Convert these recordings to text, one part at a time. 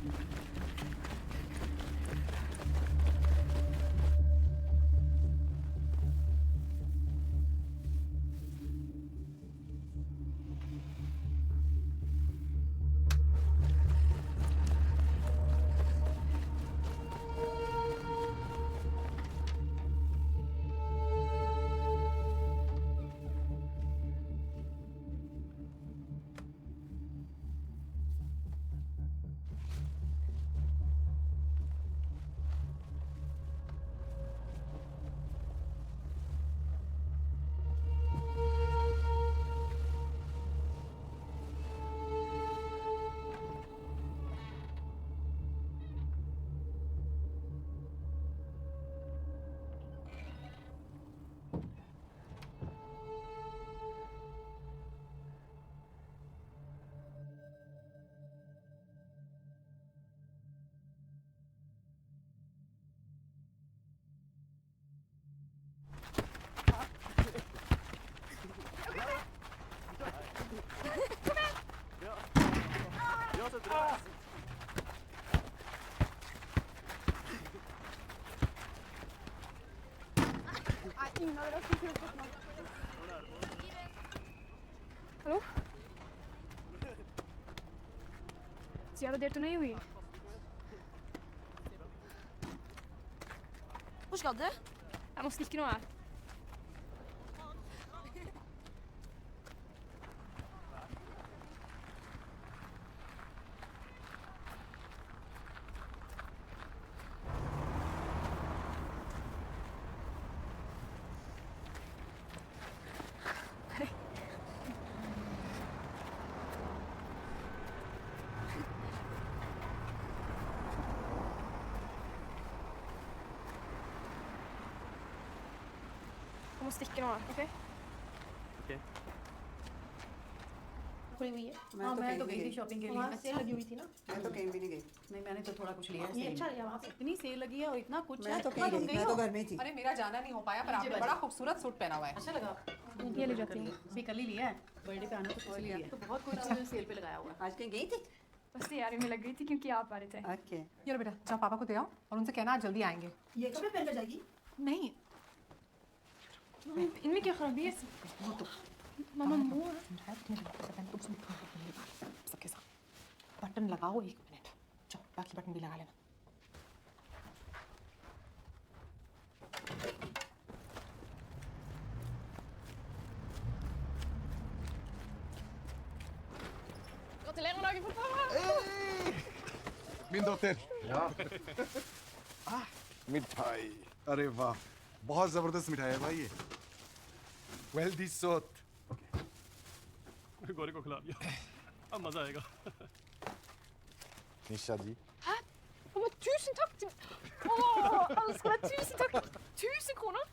Hello, ज्यादा देर तो नहीं हुई? Hvor skal du? Jeg må stikke nå her. Jeg må stikke nå her, ok? खुली हुई है। हाँ, मैं तो गई थी शॉपिंग के लिए। वहाँ सेल लगी हुई थी ना? मैं तो कहीं भी नहीं गई। नहीं, मैंने तो थोड़ा कुछ लिया है। ये सेल अच्छा में। लिया वहाँ से। इतनी सेल लगी है और इतना कुछ मैं है। तो कहीं गई, मैं तो घर में थी। अरे मेरा जाना नहीं हो पाया पर आपने बड़ा खूबसूरत सूट पहना हुआ है। अच्छा लगा। ये ले जाती हूँ। अभी कल ही लिया है। बर्थडे पे आना तो लिया। तो बहुत कुछ चीज़ें सेल पे लगाया हुआ है। आज कहीं गई थी? बस तैयारी में लग गई थी क्योंकि आप आ रहे थे। ओके। ये लो बेटा, जाओ पापा को दे आओ और उनसे कहना आज जल्दी आएंगे। ये कब पहन कर जाएगी? नहीं इनमें क्या खराबी है? मामा मोर। सबके साथ बटन लगाओ 1 मिनट। चलो बाकी बटन भी लगा लेना। Gratulerer dagen for pappa! Min dotter. Ja. मिठाई अरे वाह बहुत जबरदस्त मिठाई है भाई ये वेल्दी सोत गौरी को खिला दिया अब मजा आएगा निशा जी Mamma, tusen takk! Elsker deg! Tusen takk! 1000 kroner!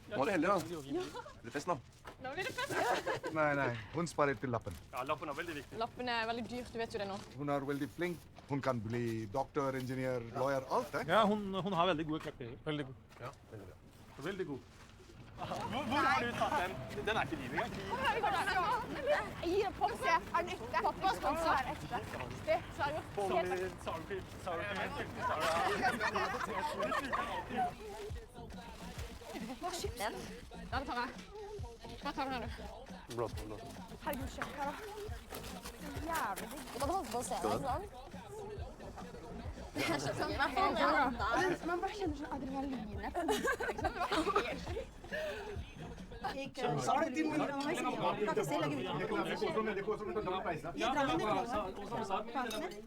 Nå er det heldig, da. Er det fest nå? Nå blir det fest! nei hun sparer til lappen Ja, lappen er veldig viktig. Lappen er veldig dyrt, du vet jo det nå. hun er veldig flink hun kan bli doktor, ingeniør, lawyer, alt det Ja, hun har veldig gode karakterer. Veldig god. Ja, veldig bra. Veldig god. Hvor har du tatt den? Den er ikke din engang. Gi det på se, er den ekte? Pappa sponser er ekte. Det, seriøst. Hva shit? Ja, det tar jeg. Hva tar du her, du? Blås. Herregud, sjekk her da. Jævlig digg. Du kan holde på å se deg sånn. Man bare kjenner sånn adrenalinet. एक 3.5 महीने का cell लगी हुई थी। ये ड्रामे में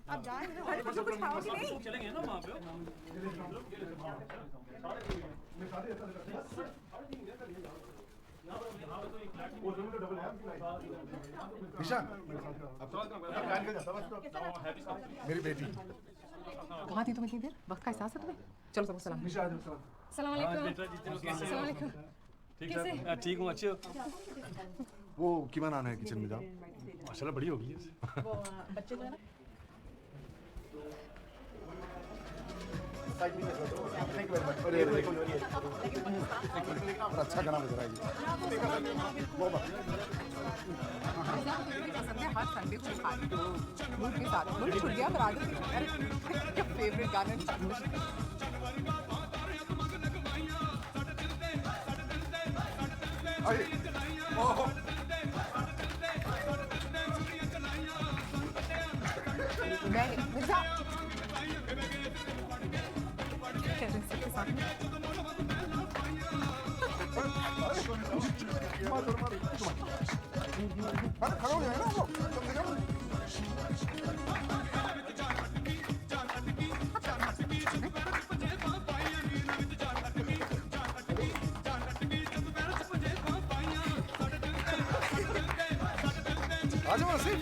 आप जाए हमारे पास कुछ खाओगे नहीं? चलेंगे ना वहाँ पे निशा मेरी बेटी कहाँ थी तुम इतनी देर? वक्त का एहसास है तुम्हें? चलो सबको सलाम। सलाम अलैकुम। सलाम अलैकुम। कैसे? ठीक हूँ अच्छे हो वो किमान आना है किचन में जाओ माशाल्लाह बड़ी होगी वो बच्चे को है ना थैंक यू वेरी मच। और अच्छा गाना बज रहा है ये। हर संडे को खाती हूँ मूड के साथ। मूड छूट गया पर आदत फेवरेट गाने मिर्जा खड़ा हो जाए ना वो कम से कम। आ जाओ आसिफ।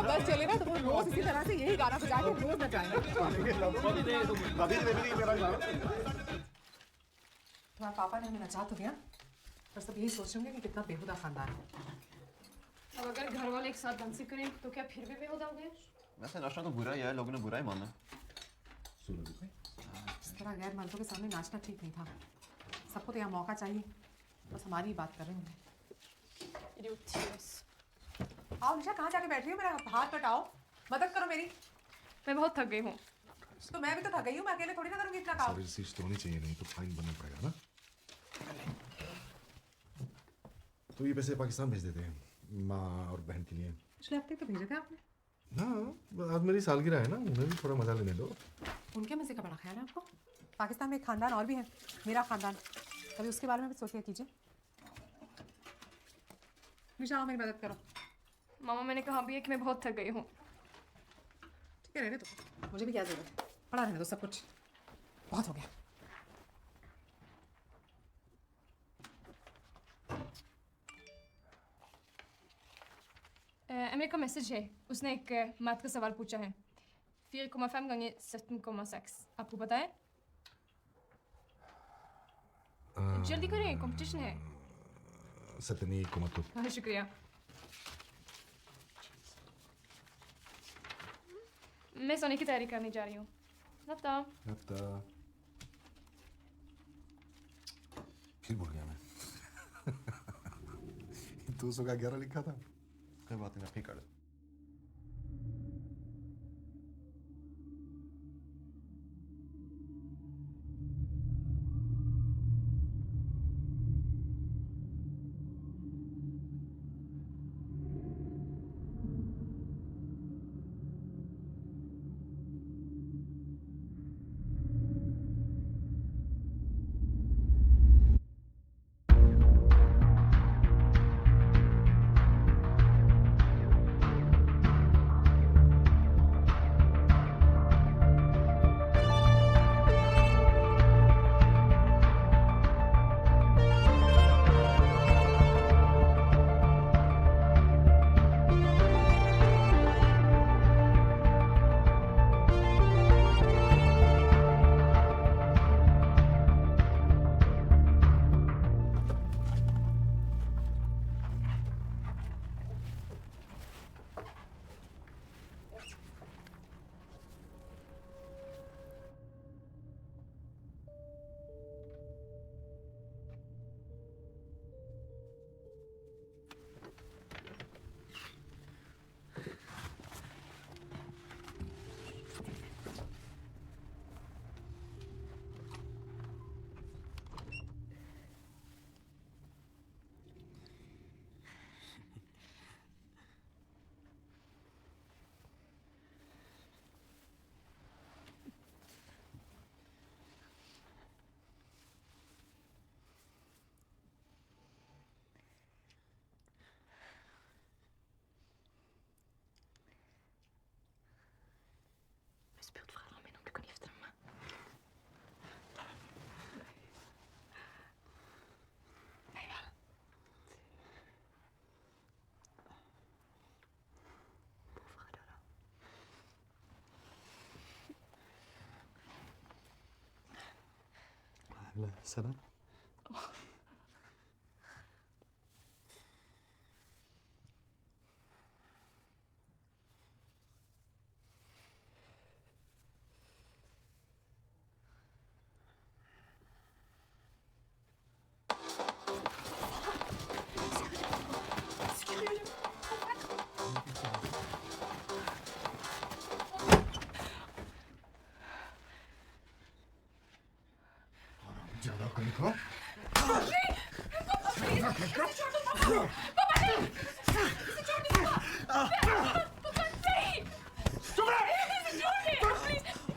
बस चले ना तो वो रोज इसी तरह से यही गाना बजा के रोज नचाएंगे। तुम्हारे पापा ने हमें नचा तो दिया पर सब यही सोच रहे कि कितना बेहुदा खानदान है। अब अगर घर वाले एक साथ डांस करें तो क्या फिर भी बेहुदा हो गए? वैसे नाचना तो बुरा ही है, लोगों ने बुरा ही माना। इस तरह गैर मर्दों के सामने नाचना ठीक नहीं था। सबको तो यहाँ मौका चाहिए, बस हमारी ही बात कर रहे होंगे। आओ निशा, कहाँ जाके बैठ रही हो? मेरा हाथ बटाओ, मदद करो मेरी। मैं बहुत थक गई हूँ। तो मैं भी तो थक गई हूँ, मैं अकेले थोड़ी ना करूँगी इतना काम। रिसीट्स तो होनी चाहिए, नहीं तो फाइन बनना पड़ेगा ना। तो ये पैसे पाकिस्तान भेज देते हैं माँ और बहन के लिए। पिछले हफ्ते तो भेजे थे आपने। हाँ, आज मेरी सालगिरह है ना, उन्हें भी थोड़ा मजा लेने दो। उनके मजे का बड़ा ख्याल है आपको। पाकिस्तान में एक खानदान और भी है, मेरा खानदान। कभी उसके बारे में भी सोच लिया कीजिए। निशा आओ, मेरी मदद करो। मामा मैंने कहा भी है कि मैं बहुत थक गई हूँ। ठीक है, रहने दो, मुझे भी क्या जरूरत है। पड़ा रहने दो सब कुछ, बहुत हो गया। अमेरिका मैसेज है, उसने एक मैथ का सवाल पूछा है। 4,5 गांगे 17,6 आपको पता है? जल्दी करें, कंपटीशन है। 17,2 हाँ, शुक्रिया। मैं सोने की तैयारी करने जा रही हूँ। नफ्ता। फिर भूल गया मैं। 200 का 11 लिखा था। कोई बात नहीं, आप ही कर लो। Eller se den. ज़्यादा कहीं का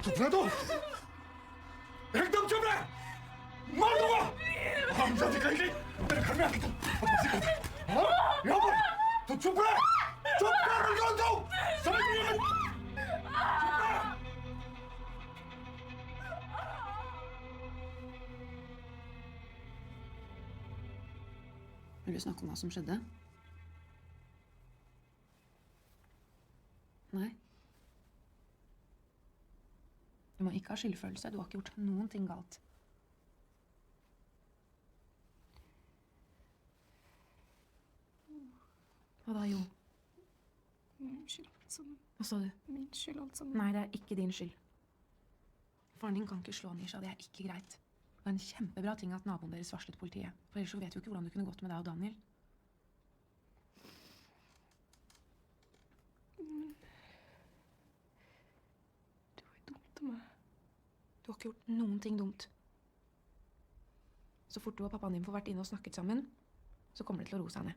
चुप रह तो एकदम चुप रह मार दूंगा हम जल्दी कहीं तेरे घर में आके तू हाँ यहाँ पर तू चुप रह चुप कर बिल्कुल तू समझ नहीं है चुप रह Vil du snakke om hva som skjedde? Nei. Du må ikke ha skyldfølelse. Du har ikke gjort noen ting galt. Hva da, Jo? Min skyld, alt sammen. Hva sa du? Min skyld, alt sammen. Nei, det er ikke din skyld. Faren din kan ikke slå Nisha. Det er ikke greit. Det var en kjempebra ting at naboen deres varslet politiet. For ellers så vet du ikke hvordan det kunne gått med deg og Daniel. Det var jo dumt av meg. Du har ikke gjort noen ting dumt. Så fort du og pappaen din får vært inne og snakket sammen, så kommer det til å roe seg ned.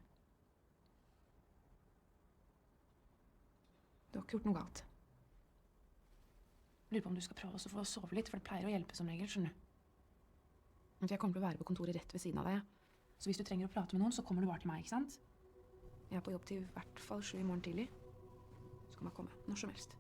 Du har ikke gjort noe galt. Jeg lurer på om du skal prøve også for å sove litt, for det pleier å hjelpe som regel, skjønner du. Jeg kommer til å være på kontoret rett ved siden av deg. Så hvis du trenger å prate med noen, så kommer du bare til meg, ikke sant? Jeg er på jobb til i hvert fall 7 i morgen tidlig. Så kan man komme når som helst.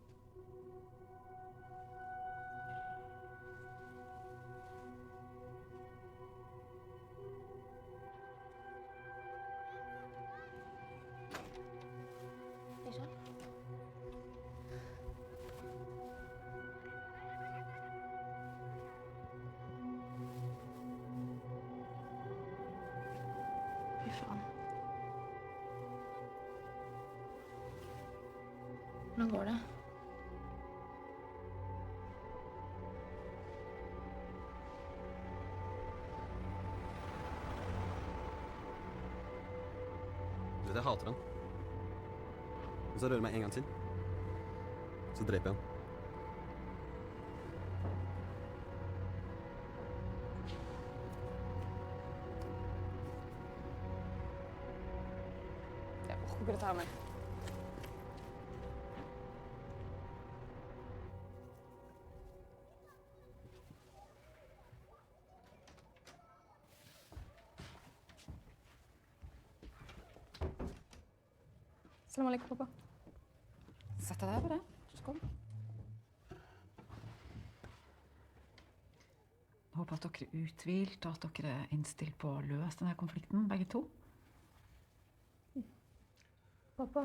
Fy faen. Hvordan går det? Du vet, jeg hater han. Hvis jeg rører meg en gang til, så dreper jeg han. Jeg orker ikke dette her mer. Salam alaikum, pappa. Sett deg der bare. Så kom. Jeg håper at dere er uthvilt, og at dere er innstilt på å løse denne konflikten, begge to. Pappa,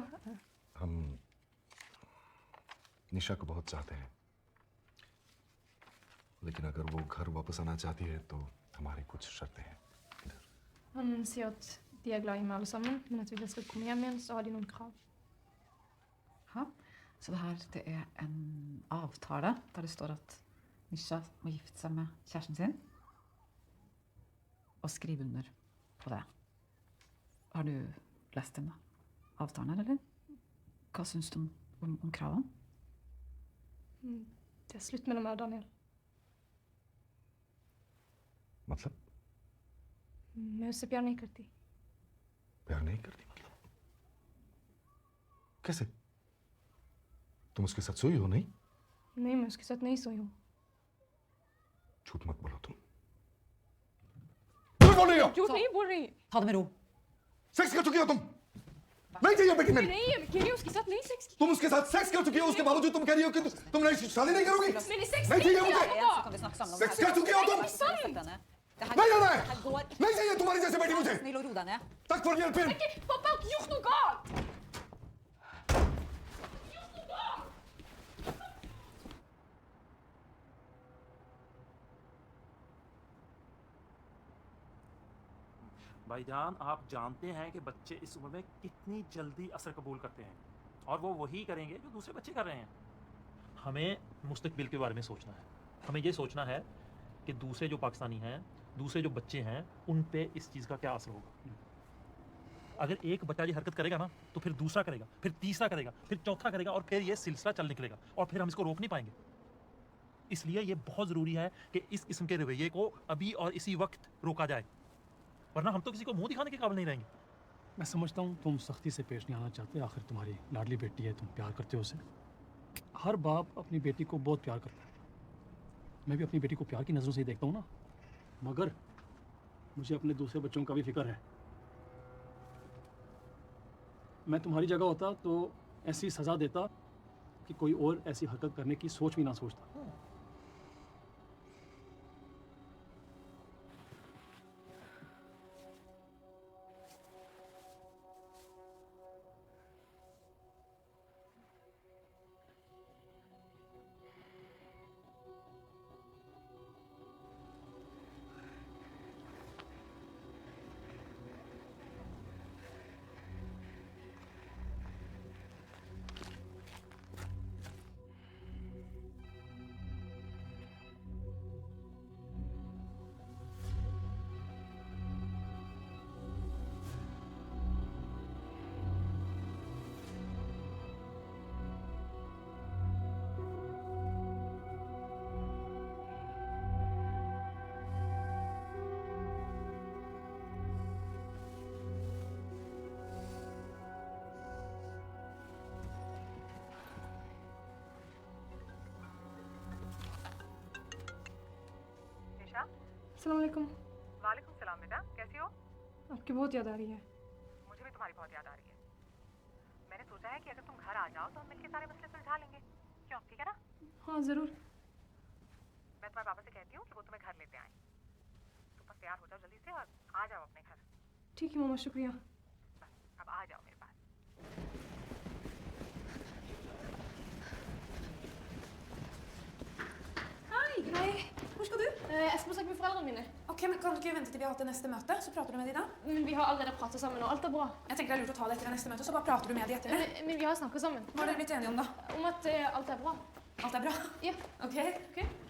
हम निशा को बहुत चाहते हैं, लेकिन अगर वो घर वापस आना चाहती है तो हमारी कुछ शर्तें हैं इधर। han sier at de er glad i meg alle sammen, men at hvis jeg skal komme hjem igjen, så har de noen krav. Ja. Så det her, det er en avtale der det står at Nisha må gifte seg med kjæresten sin og skrive under på det. Har du lest den da? Avtalen, eller? Hva synes du om kravene? Det er slutt mellom meg og Daniel. मतलब मैं उससे प्यार नहीं करती. प्यार नहीं करती मतलब कैसे? तुम उसके साथ सोई हो नहीं? नहीं, मैं उसके साथ नहीं सोई हूँ. झूठ मत बोलो तुम. झूठ बोल रही हो? झूठ नहीं बोल रही. Ta det med ro. Sex कर चुकी हो तुम? नहीं चाहिए बेटी मेरी. नहीं, मैं कह रही हूँ उसके साथ नहीं सेक्स. तुम उसके साथ सेक्स कर चुकी हो, उसके बावजूद तुम कह रही हो कि तुम नहीं शादी नहीं करोगी? मैंने सेक्स नहीं चाहिए मुझे. Så kan vi snakke sammen om sex कर चुकी हो तुम? नहीं जाना है. नहीं चाहिए तुम्हारी जैसे बेटी मुझे. Snill og ro deg ned. तक for hjelpen. Pappa har ikke gjort noe galt. भाईजान, आप जानते हैं कि बच्चे इस उम्र में कितनी जल्दी असर कबूल करते हैं, और वो वही करेंगे जो दूसरे बच्चे कर रहे हैं। हमें मुस्तकबिल के बारे में सोचना है। हमें ये सोचना है कि दूसरे जो पाकिस्तानी हैं, दूसरे जो बच्चे हैं, उन पे इस चीज़ का क्या असर होगा। अगर एक बच्चा ये हरकत करेगा ना, तो फिर दूसरा करेगा, फिर तीसरा करेगा, फिर चौथा करेगा, और फिर ये सिलसिला चल निकलेगा, और फिर हम इसको रोक नहीं पाएंगे। इसलिए ये बहुत ज़रूरी है कि इस किस्म के रवैये को अभी और इसी वक्त रोका जाए, वरना हम तो किसी को मुंह दिखाने के काबिल नहीं रहेंगे। मैं समझता हूँ तुम सख्ती से पेश नहीं आना चाहते, आखिर तुम्हारी लाडली बेटी है, तुम प्यार करते हो उसे। हर बाप अपनी बेटी को बहुत प्यार करता है, मैं भी अपनी बेटी को प्यार की नज़रों से ही देखता हूँ ना, मगर मुझे अपने दूसरे बच्चों का भी फिक्र है। मैं तुम्हारी जगह होता तो ऐसी सज़ा देता कि कोई और ऐसी हरकत करने की सोच भी ना सोचता। अस्सलाम वालेकुम। वालेकुम सलाम बेटा, कैसी हो? आपकी बहुत याद आ रही है। मुझे भी तुम्हारी बहुत याद आ रही है। मैंने सोचा है कि अगर तुम घर आ जाओ तो हम मिलकर सारे मसले सुलझा लेंगे। क्यों, ठीक है ना? हाँ ज़रूर। मैं तुम्हारे पापा से कहती हूँ कि वो तुम्हें घर लेते आए। तुम बस तैयार हो जाओ जल्दी से और आ जाओ अपने घर। ठीक है मामा, शुक्रिया। बस अब आ जाओ मेरे पास। Hei, hvor skal du? Jeg skal snakke med foreldrene mine. Ok, men Kan du ikke vente til vi har hatt det neste møte, så prater du med de da? Men vi har allerede pratet sammen, og alt er bra. Jeg tenker det er lurt å ta det etter det neste møte, så bare prater du med de etter det. Men vi har snakket sammen. Hva har dere blitt enige om da? Om at alt er bra. Alt er bra? Ja. Ok.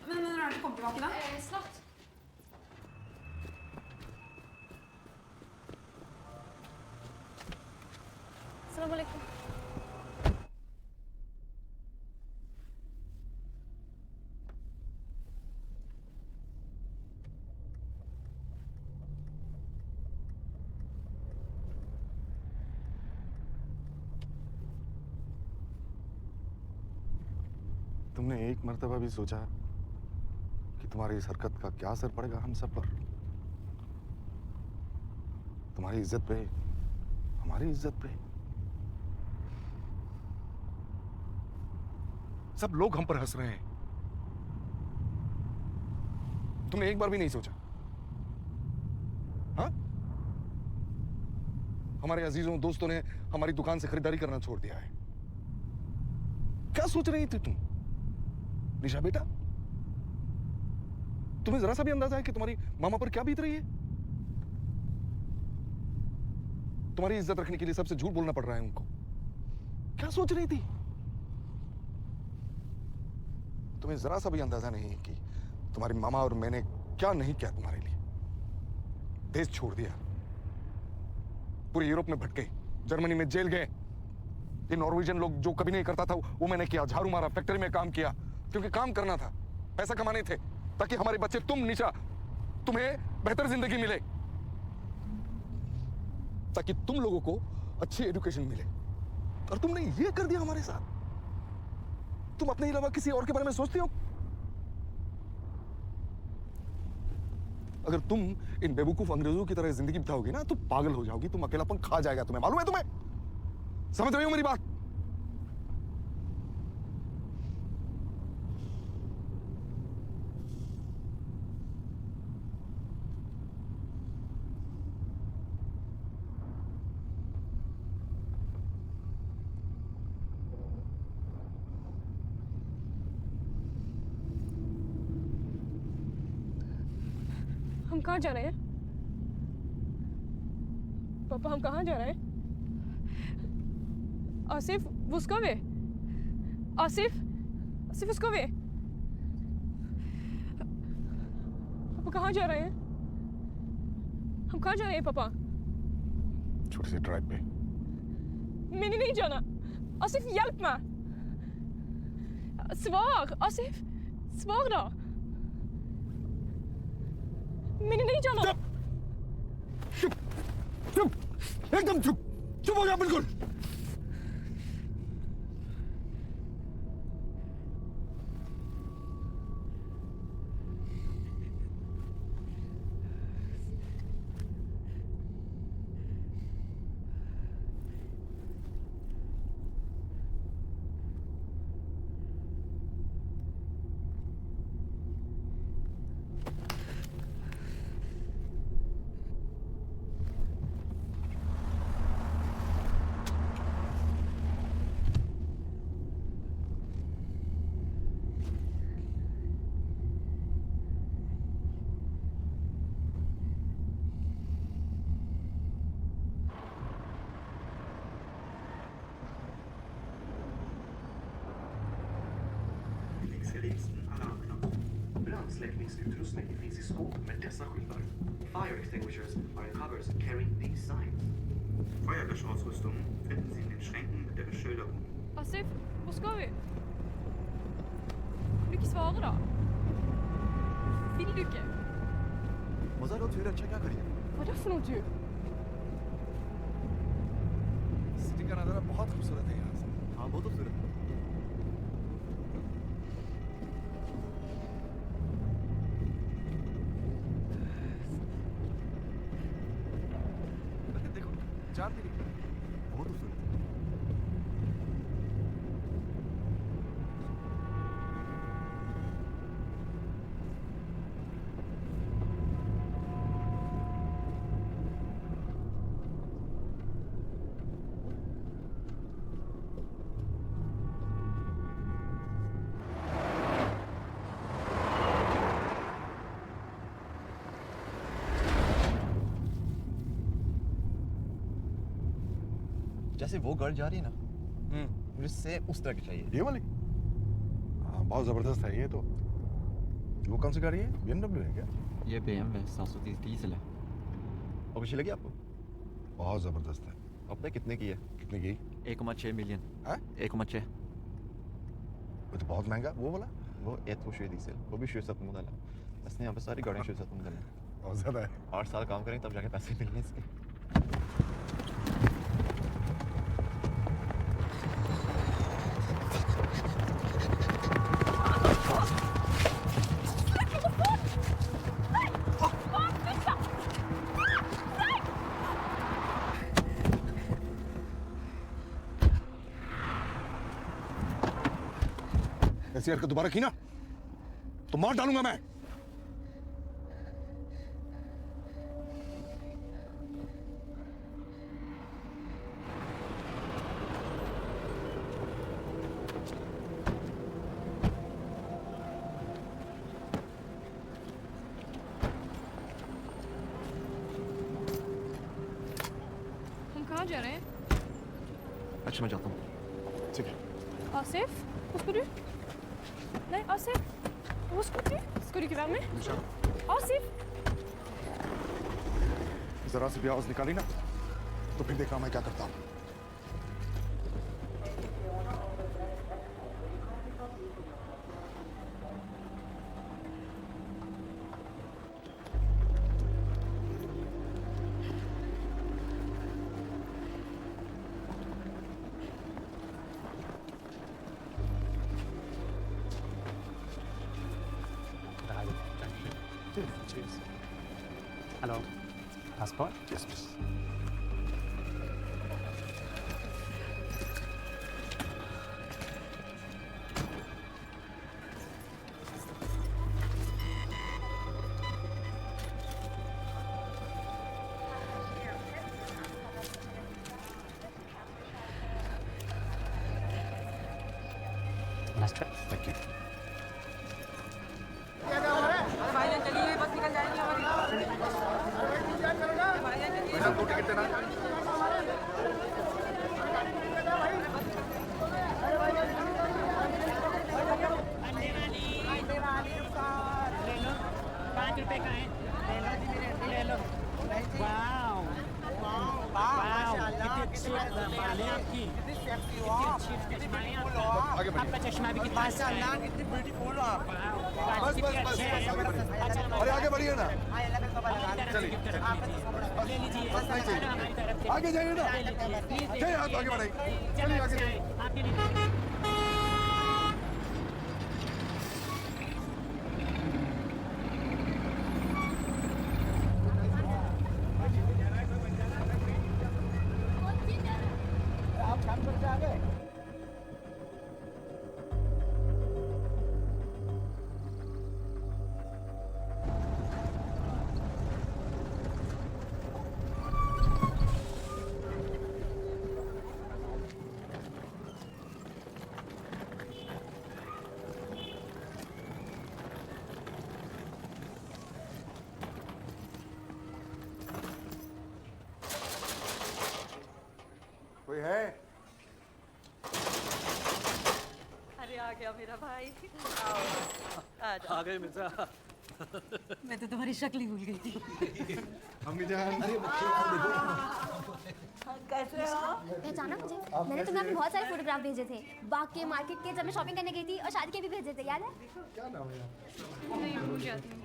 Men når er det du kommer tilbake da? Snart. Assalamu alaikum. तुमने एक मर्तबा भी सोचा कि तुम्हारी इस हरकत का क्या असर पड़ेगा हम सब पर? तुम्हारी इज्जत पे, हमारी इज्जत पे। सब लोग हम पर हंस रहे हैं, तुमने एक बार भी नहीं सोचा? हाँ, हमारे अजीजों दोस्तों ने हमारी दुकान से खरीदारी करना छोड़ दिया है। क्या सोच रही थी तुम निशा बेटा? तुम्हें जरा सा भी अंदाजा है कि तुम्हारी मामा पर क्या बीत रही है? तुम्हारी इज्जत रखने के लिए सबसे झूठ बोलना पड़ रहा है उनको। क्या सोच रही थी? तुम्हें जरा सा भी अंदाजा नहीं कि तुम्हारी मामा और मैंने क्या नहीं किया तुम्हारे लिए। देश छोड़ दिया, पूरे यूरोप में भटके, जर्मनी में जेल गए। ये नॉर्वेजियन लोग जो कभी नहीं करता था वो मैंने किया। झाड़ू मारा, फैक्ट्री में काम किया, क्योंकि काम करना था, पैसा कमाने थे, ताकि हमारे बच्चे, तुम निशा, तुम्हें बेहतर जिंदगी मिले, ताकि तुम लोगों को अच्छी एजुकेशन मिले। और तुमने ये कर दिया हमारे साथ। तुम अपने अलावा किसी और के बारे में सोचती हो? अगर तुम इन बेवकूफ अंग्रेजों की तरह जिंदगी बिताओगी ना तो पागल हो जाओगी। तुम अकेलापन खा जाएगा तुम्हें, मालूम है तुम्हें? समझ रही हो मेरी बात? हम कहाँ जा रहे हैं? पापा हम कहाँ जा रहे हैं? आसिफ, उसका वे? आसिफ, आसिफ उसका वे? पापा कहाँ जा रहे हैं? हम कहाँ जा रहे हैं पापा? छोटी सी ड्राइव पे। मैंने नहीं जाना। Asif, hjälp mig! Svar! Asif, svar då! मैंने नहीं जाना। चुप! चुप! एकदम चुप! चुप हो जा बिल्कुल! Brandsläckningsutrustning finns i skåp med dessa skyltar. Fire extinguishers are in cupboards carrying these signs. Feuerlöschausrüstung finden Sie in den Schränken mit der Beschilderung. Asif, hvor skal vi? Vil du ikke svare da? Vil du ikke? मजा लो फिर अच्छा क्या करिए? Hva er det for noe du? City का नज़ारा बहुत खूबसूरत है यहाँ से। हाँ बहुत खूबसूरत है। देखो चार दिन बहुत खूबसूरत है। जैसे वो गाड़ी जा रही है ना, मुझे सेम उस तरह की चाहिए। ये वाली? हाँ बहुत ज़बरदस्त है ये तो। वो कौन सी गाड़ी है? BMW है क्या? ये BMW 730 डीजल है। और अच्छी लगी आपको? बहुत ज़बरदस्त है। आपने कितने की है? कितने की? 1,6 मिलियन। हाँ? 1,6। वो तो बहुत महंगा। वो वाला? वो 1,7 डीजल। वो भी 7 मॉडल है। इसने यहाँ पे सारी गाड़ियाँ 7 मॉडल हैं। बहुत ज़्यादा है। 8 साल काम करेंगे तब जाके पैसे मिलने इसके। ऐसी हरकत दोबारा की ना तो मार डालूंगा मैं। हम कहाँ जा रहे हैं? अच्छा मैं जाता हूँ। ठीक है। Asif, hvor skal du? Nei, Asif, hvor skal du? Skal du ikke være med? Asif! जरा सी भी आवाज निकाली ना तो फिर देखना मैं क्या करता हूँ। Cheers. Hello. Passport? Yes, please. Nice trip. Thank you. भाईजान चलिए बस निकल जाएगी हमारी। दो टिकट देना। रुपए का है ले लो वाओ कितनी अच्छी बाल है आपकी कितनी अच्छी बाल है आपका चश्मा भी कितना अच्छा है कितनी ब्यूटीफुल हो आप कितने अच्छे हैं अरे आगे बढ़िए ना चलिए ले लीजिए आगे जाइए ना चलिए हाथ आगे बढ़ाइए चलिए आगे जाइए आपके लिए कोई है? अरे आ गया मेरा भाई आ गए मिर्जा मैं तो तुम्हारी शक्ल ही भूल गई थी अम्मी जान कैसे हो पहचाना मुझे? मैंने तुम्हें अपने बहुत सारे फोटोग्राफ भेजे थे बाग के मार्केट के जब मैं शॉपिंग करने गई थी और शादी के भी भेजे थे याद है? क्या नाम है? नहीं भूल जाती हूँ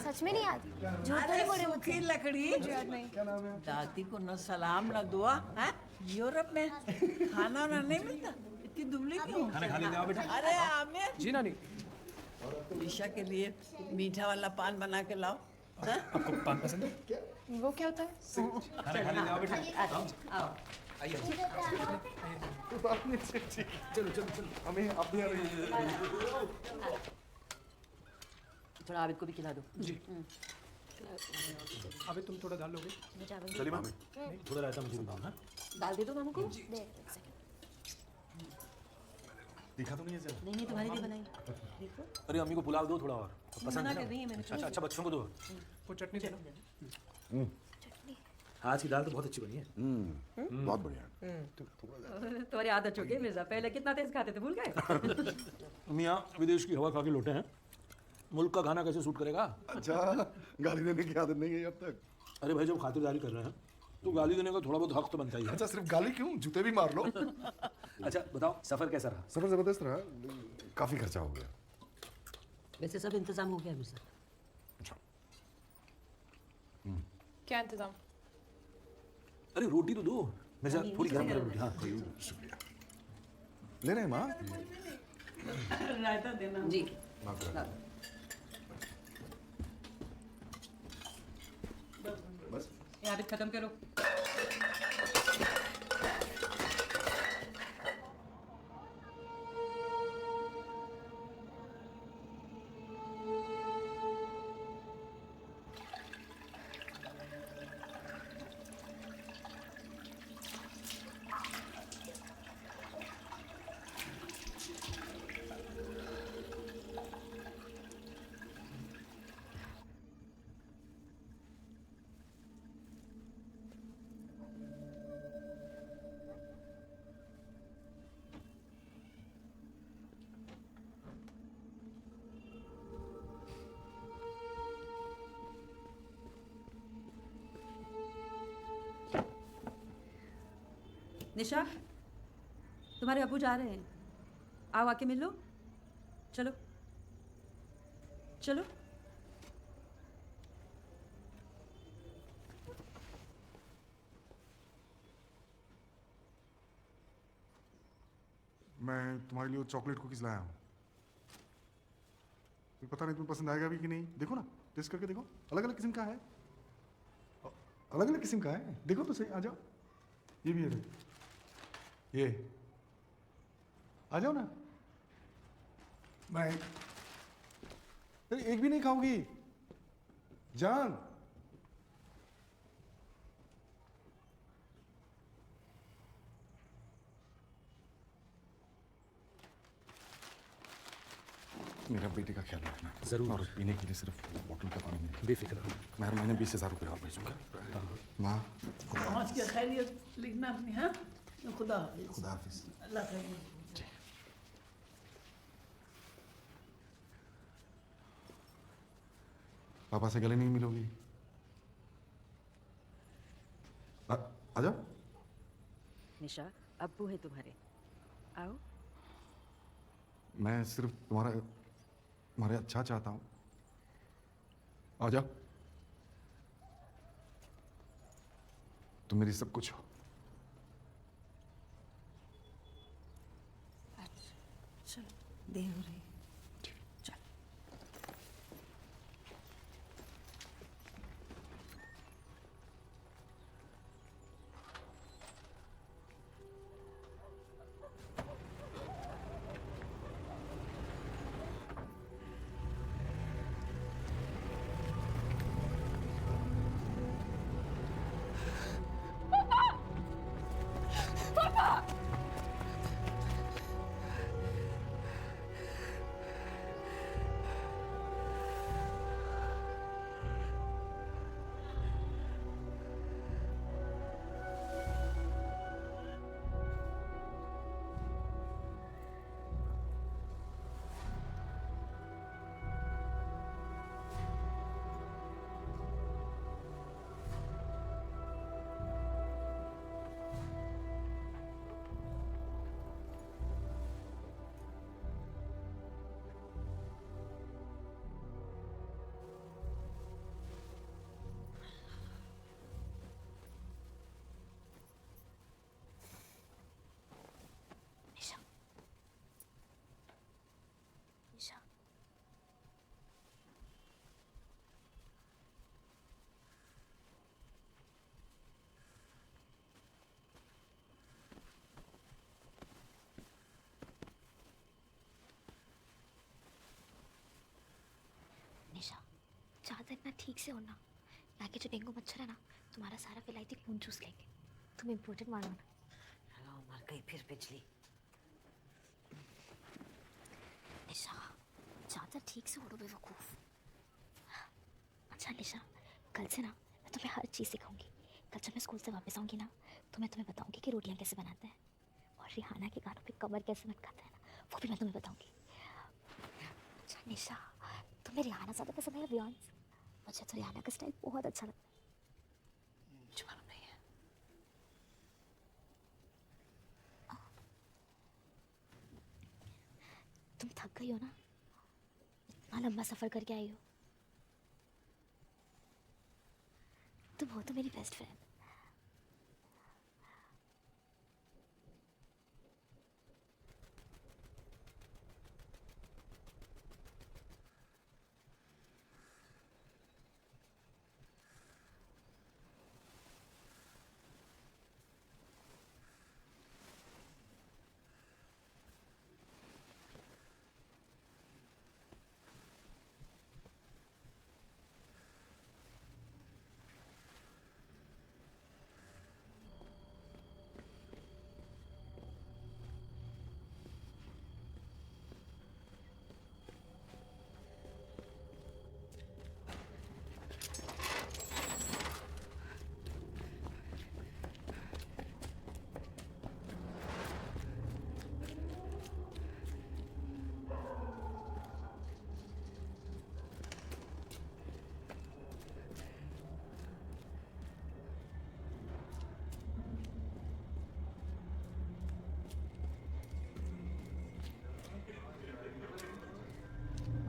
सच में नहीं याद? झूठ तो नहीं बोल रहे हो मुझसे। लकड़ी याद नहीं क्या नाम है? दादी को न सलाम न दुआ है यूरोप में खाना ना नहीं मिलता इतनी दुबली क्यों खाना खा लेते आओ बेटा अरे आमिर जी नानी ईशा के लिए मीठा वाला पान बना के लाओ आपको पान पसंद है वो क्या होता है खाना खा लेते आओ बेटा आओ आइए चलो चलो चलो हमें आप भी आ रही थोड़ा आबिद को भी खिला दो जी अभी तुम थोड़ा दाल लोगे चलिए मामी थोड़ा रायता मुझे बताओ ना दाल दे दो मामू को दिखा तो नहीं है नहीं नहीं तुम्हारे लिए बनाई देखो अरे अम्मी को पुलाव दो थोड़ा और पसंद मना है कर रही है ना मैंने अच्छा अच्छा बच्चों को दो वो चटनी चलो आज की दाल तो बहुत अच्छी बनी है बहुत बढ़िया तुम्हारी आदत हो गई मिर्जा पहले कितना तेज खाते थे भूल गए मियाँ विदेश की हवा खा के लौटे हैं मुल्क का खाना कैसे सूट करेगा अच्छा गाली देने की आदत नहीं है अब तक अरे भाई जब खातिरदारी कर रहे हैं तो गाली देने का थोड़ा बहुत हक तो बनता ही है अच्छा सिर्फ गाली क्यों जूते भी मार लो अच्छा बताओ सफर कैसा रहा सफर जबरदस्त रहा काफी खर्चा हो गया वैसे सब इंतजाम हो गया मिर्जा क्या इंतजाम अरे रोटी तो दो मिर्जा थोड़ी गर्म गर्म रोटी हाँ शुक्रिया ले रहे हैं माँ रायता देना जी बस आबिद खत्म करो निशा तुम्हारे अब्बू जा रहे हैं आओ आके मिल लो चलो चलो मैं तुम्हारे लिए चॉकलेट कुकीज लाया हूँ पता नहीं तुम्हें पसंद आएगा भी कि नहीं देखो ना टेस्ट करके देखो अलग अलग किस्म का है अलग अलग किस्म का है देखो तो सही आ जाओ ये भी है देखो ये आ जाओ ना मैं एक भी नहीं खाओगी जान मेरा बेटे का ख्याल रखना जरूर और पीने के लिए सिर्फ बोतल का पानी नहीं बेफिक्र मैं हर महीने 20,000 रुपये और भेजूंगा माँ पहुँच के खैरियत लिखना अपनी हाँ खुदा खुदा हाफिज अल्लाह खैरियत पापा से गले नहीं मिलोगी? आ जाओ। निशा, अब्बू है तुम्हारे, आओ। मैं सिर्फ तुम्हारे अच्छा चाहता हूँ। आ जाओ। तुम मेरी सब कुछ हो। चलो, देर हो रही है। निशा, चादर ना ठीक से होना, यहाँ के जो डेंगू मच्छर है ना, तुम्हारा सारा विलायती खून चूस लेंगे। तुम इम्पोर्टेंट मानो ना। मर गई फिर बिजली। निशा, चादर ठीक से ओढ़ो बेवकूफ। अच्छा निशा, कल से ना मैं तुम्हें हर चीज़ सिखाऊंगी। कल जब मैं स्कूल से वापस आऊँगी ना, तो मैं तुम्हें बताऊँगी कि रोटियाँ कैसे बनाते हैं, और रिहाना के गानों पे कमर कैसे मटकाते हैं ना, वो भी मैं तुम्हें बताऊँगी। अच्छा निशा, तुम्हें रिहाना ज़्यादा पसंद है या बियॉन्स? मुझे तो रिहाना का स्टाइल बहुत अच्छा लगता है। मुझे मालूम नहीं है। तुम थक गई हो ना, इतना लंबा सफ़र करके आई हो। तुम हो तो मेरी बेस्ट फ्रेंड।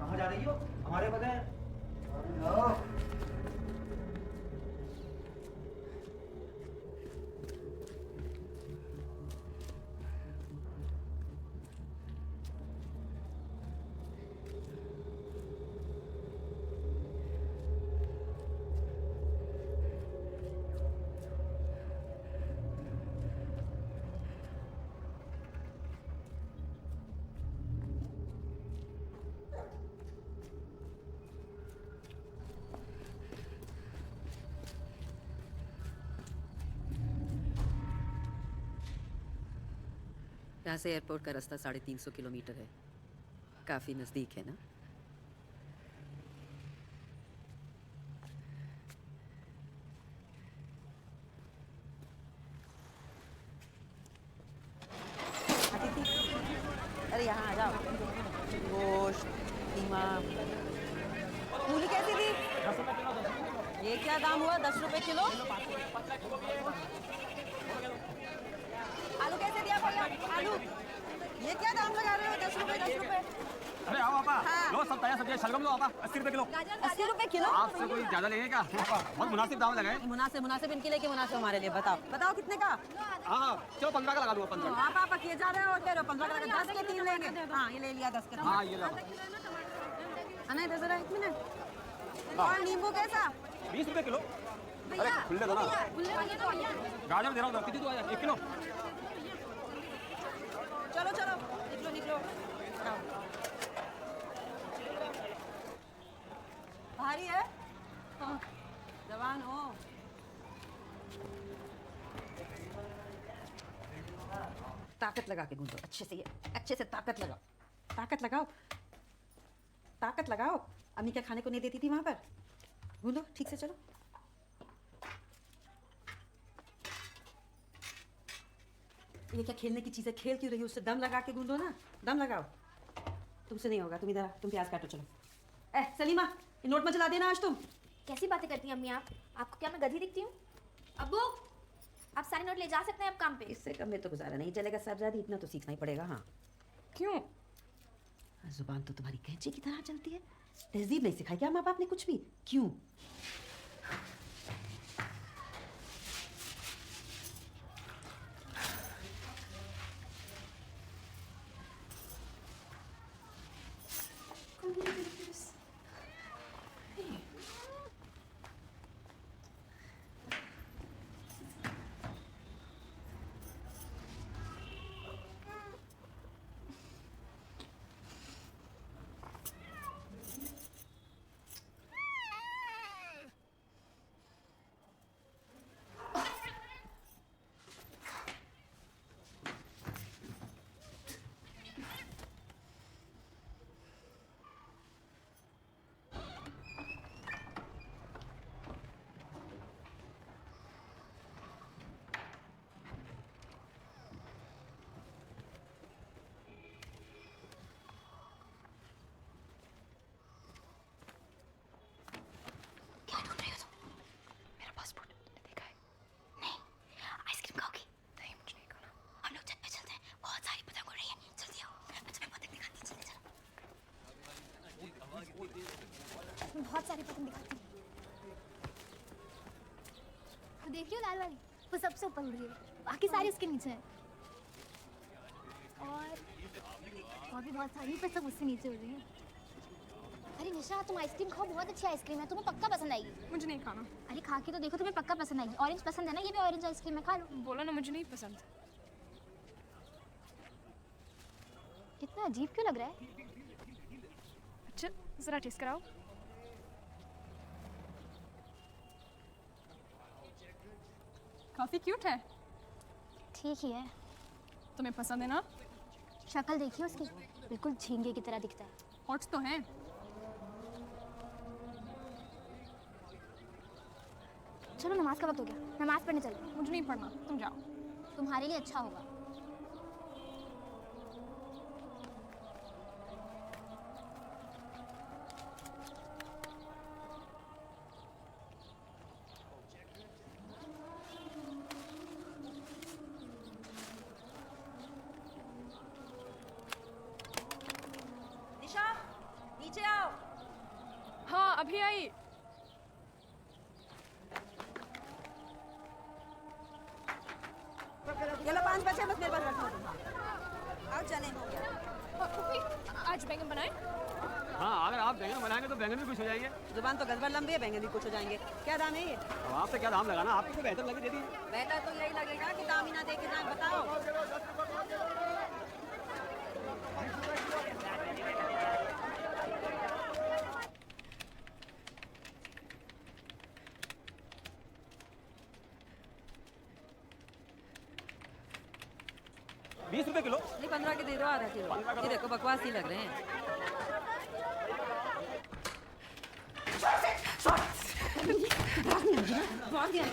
कहाँ जा रही हो? हमारे बगैर। यहाँ से एयरपोर्ट का रास्ता 350 किलोमीटर है। काफ़ी नज़दीक है ना? अरे यहाँ आ जाओ। गोश्त, कीमा, मूली कैसी थी? ये क्या दाम हुआ? 10 रुपए किलो। आलू कैसे दिया भैया? आलू ये क्या दाम लगा रहे हो? 10 रुपए 10 रुपए। अरे आओ आपा, लो सब ताजा सब्जी शलगम लो आपा, 80 रुपए किलो। 80 रुपए किलो? आपसे कोई ज्यादा लेंगे क्या? बहुत मुनासिब दाम लगाए। मुनासिब इनके लिए कि मुनासिब हमारे लिए? बताओ बताओ कितने का? हाँ चलो 15 का लगा दूंगा 15। आप किए जा रहे हो और 15 का 10 के 3 लेंगे। हाँ ये ले लिया 10 के। हाँ ये लो। नहीं दे जरा 1 मिनट। और नींबू कैसा? 20 रुपए किलो। अरे खुले दो ना। गाजर दे रहा हूँ, कितनी तो आया? 1 किलो। चलो चलो निकलो। भारी है? जवान हो। ताकत लगा के गूंजो अच्छे से, ये अच्छे से ताकत लगाओ। ताकत लगाओ। अम्मी क्या खाने को नहीं देती थी वहां पर? गूंदो ठीक से, चलो। ये क्या खेलने की चीज है? खेल क्यों रही हो? उससे दम लगा के गूंदो ना, दम लगाओ। तुमसे नहीं होगा, तुम इधर तुम प्याज काटो। चलो सलीमा, ये नोट मत चला देना आज तुम। कैसी बातें करती हैं अम्मी आप? आपको क्या मैं गधी दिखती हूँ? अब्बू आप सारे नोट ले जा सकते हैं अब काम पे। इससे कम में तो गुजारा नहीं चलेगा साहबजादी, इतना तो सीखना ही पड़ेगा। हाँ क्यों? जुबान तो तुम्हारी कैंची की तरह चलती है। तहजीब नहीं सिखाई क्या माँ बाप ने कुछ भी? क्यों? बहुत सारी पतंग दिखाती हूँ। वो देख रही हो लाल वाली? वो सबसे ऊपर उड़ रही है, बाकी सारी उसके नीचे है। और भी बहुत सारी पर सब उससे नीचे उड़ रही है। अरे निशा तुम आइसक्रीम खाओ, बहुत अच्छी आइसक्रीम है, तुम्हें पक्का पसंद आएगी। मुझे नहीं खाना। अरे खा के तो देखो, तुम्हें पक्का पसंद आएगी। ऑरेंज पसंद है ना? ये भी ऑरेंज आइसक्रीम है, खा लो। बोला ना मुझे नहीं पसंद। कितना अजीब क्यों लग रहा है? अच्छा जरा टेस्ट कराओ। काफी क्यूट है। ठीक ही है। तुम्हें पसंद है ना? शक्ल देखिए उसकी, बिल्कुल झींगे की तरह दिखता है। हॉट्स तो हैं। चलो नमाज का वक्त हो गया, नमाज पढ़ने चलो। मुझे नहीं पढ़ना, तुम जाओ। तुम्हारे लिए अच्छा होगा। निशा नीचे आओ। हाँ अभी आई। चलो 5 बचे बस, मेरे पास रखो। आओ चले हो गया। आज बैंगन बनाए? हाँ अगर आप बैंगन बनाएंगे तो बैंगन भी खुश हो जाएंगे। जुबान तो गजबर लंबी है, बैंगन भी कुछ हो जाएंगे। क्या दाम है ये? अब आपसे क्या दाम लगाना, आपको तो बेहतर लगे दे दी। बेहतर तो यही लगेगा कि दाम ही ना दे के ना बताओ। ₹20 किलो। नहीं 15 के दे दो, आधा किलो। ये देखो बकवास ही लग रहे हैं। भाग गया।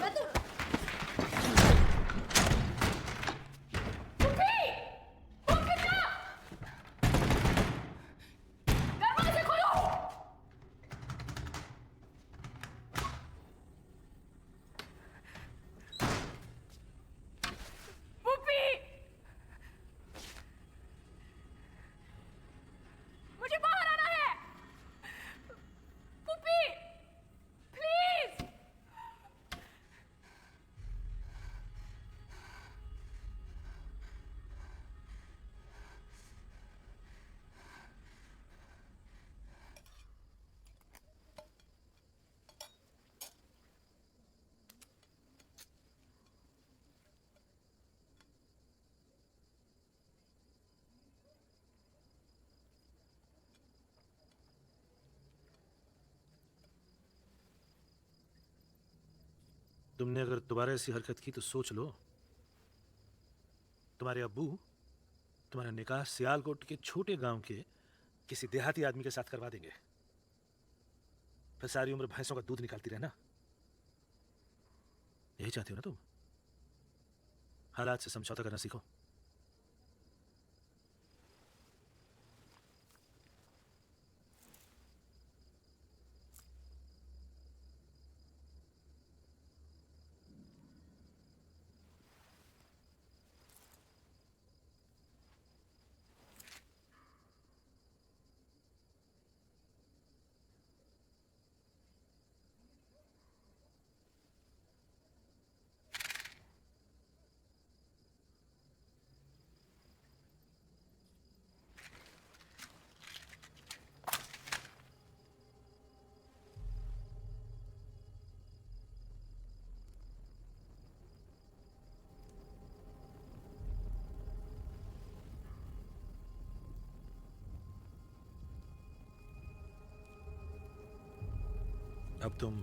तुमने अगर दोबारा ऐसी हरकत की तो सोच लो, तुम्हारे अब्बू तुम्हारा निकाह सियालकोट के छोटे गांव के किसी देहाती आदमी के साथ करवा देंगे। फिर सारी उम्र भैंसों का दूध निकालती रहना। यही चाहती हो ना तुम? हालात से समझौता करना सीखो। अब तुम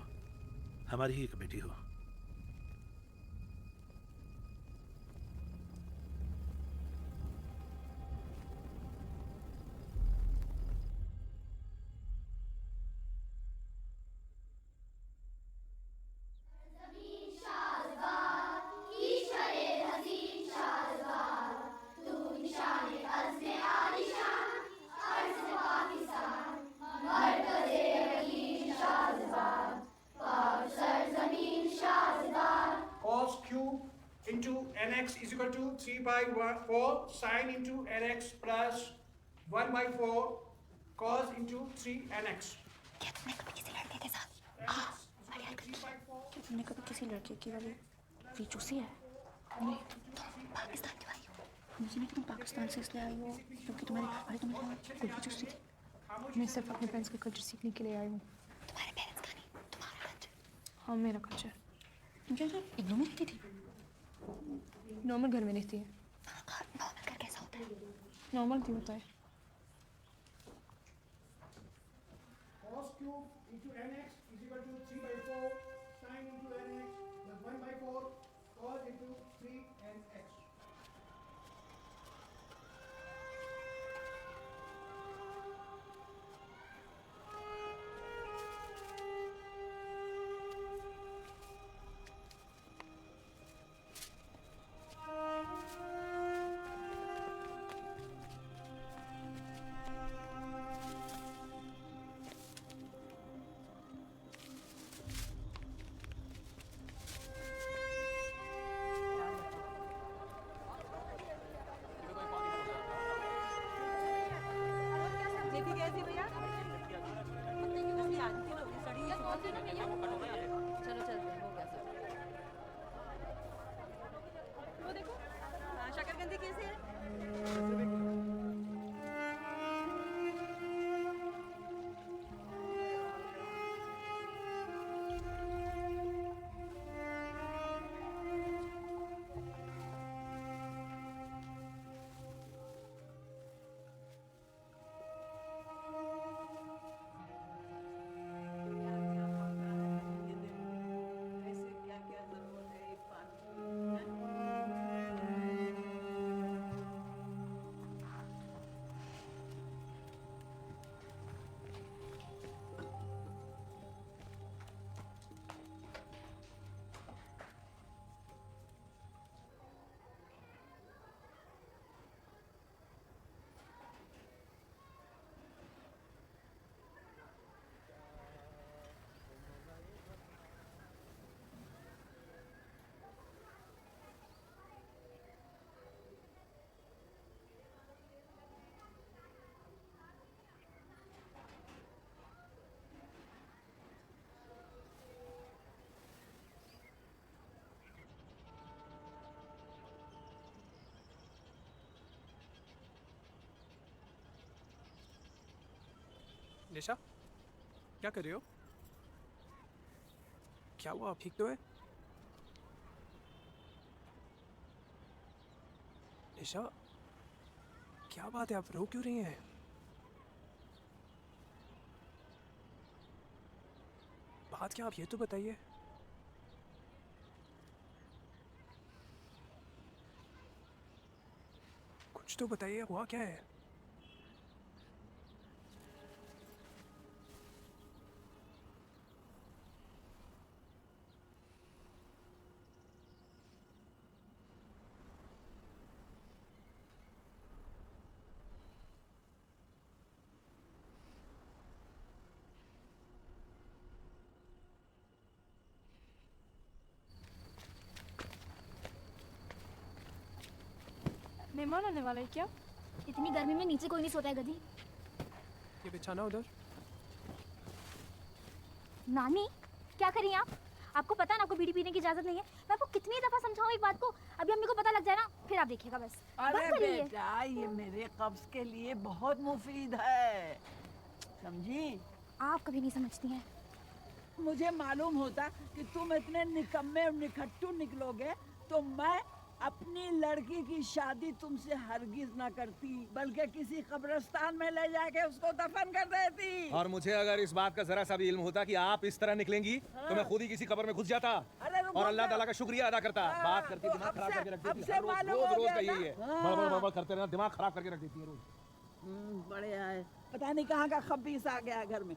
हमारी ही एक बेटी हो। Cos cube into nx is equal to 3 by 4 sine into nx plus 1 by 4 cos into 3 nx. क्या तुमने कभी किसी लड़के के साथ वाली हरकत की? क्या तुमने कभी किसी लड़के की वाली चूसी है? नहीं, तुम पाकिस्तान क्यों आई हो? मुझे नहीं कि तुम पाकिस्तान से इसलिए आई हो क्योंकि तुम्हारे घर वाले तुम्हें कुल्फी चूसी थी। मैं सिर्फ अपने पेरेंट्स का कल्चर सीखने के लिए आई हूँ। तुम्हारे पेरेंट्स का नहीं, तुम्हारा कल्चर। हाँ, मेरा कल्चर। तुम क्या इग्नोर में रहती थी? नॉर्मल घर में रहती है। नॉर्मल घर कैसा होता है? नॉर्मल क्यों होता है? Cos cube into nx is equal to 3 by 4 sine into nx plus 1 by 4 cos into 3 nx. शकरकंदी कैसे है? निशा, क्या कर रहे हो? क्या हुआ, आप ठीक तो है? निशा, क्या बात है, आप रो क्यों रही हैं? बात क्या, आप ये तो बताइए। कुछ तो बताइए, हुआ क्या है? मेहमान आने वाला है क्या? इतनी गर्मी में नीचे कोई नहीं सोता है गधी। ये बिछाना उधर। नानी क्या करी आप? आपको पता है ना आपको बीड़ी पीने की इजाजत नहीं है। मैं आपको कितनी दफा समझाऊं एक बात को, अभी अम्मी को पता लग जाए ना फिर आप देखिएगा बस। अरे बेटा ये मेरे कब्ज के लिए बहुत मुफीद है, समझी? आप कभी नहीं समझती हैं। मुझे मालूम होता कि तुम इतने निकम्मे और निखट्टू निकलोगे तो मैं अपनी लड़की की शादी तुमसे हरगिज ना करती, बल्कि किसी कब्रिस्तान में ले जाके उसको दफन कर देती। और मुझे अगर इस बात का जरा सा भी इल्म होता कि आप इस तरह निकलेंगी तो मैं खुद ही किसी कब्र में घुस जाता और अल्लाह ताला का शुक्रिया अदा करता। बात करके दिमाग खराब करके रख देती है, रोज का यही है, बड़बड़ करते रहना, दिमाग खराब करके रख देती है रोज। बढ़िया है, पता नहीं कहाँ का खबीस आ गया घर में।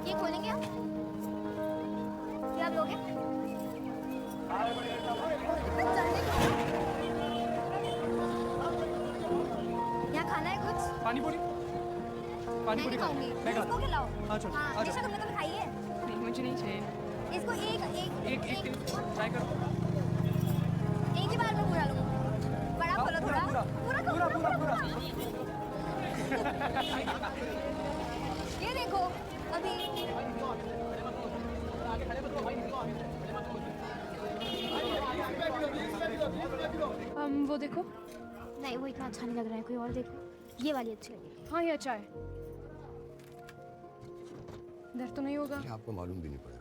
ये खोलेंगे आप? क्या लोगे? यहाँ खाना है कुछ? पानी पूरी। पानी पूरी खाऊंगी। मैं खा- इसको खिलाओ। हाँ चलो हाँ, आ निशा जाओ। तुमने कभी खाई है? नहीं मुझे नहीं चाहिए। इसको एक ट्राई करो। एक ही बार में पूरा लूंगा। बड़ा खोलो थोड़ा। पूरा पूरा। ये देखो अभी वो देखो। नहीं वो इतना अच्छा नहीं लग रहा है, कोई और देखो। ये वाली अच्छी लगेगी। हाँ ये अच्छा है। दर्द तो नहीं होगा? आपको मालूम भी नहीं पड़ेगा।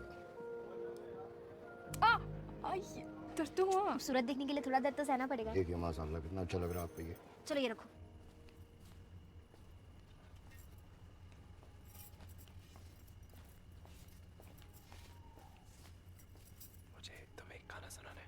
दर्द तो हुआ। खूबसूरत दिखने के लिए थोड़ा दर्द तो सहना पड़ेगा। देखिए माशाल्लाह कितना अच्छा लग रहा है आप पे ये। चलो ये रखो। मुझे तुम्हें एक गाना सुनाना है।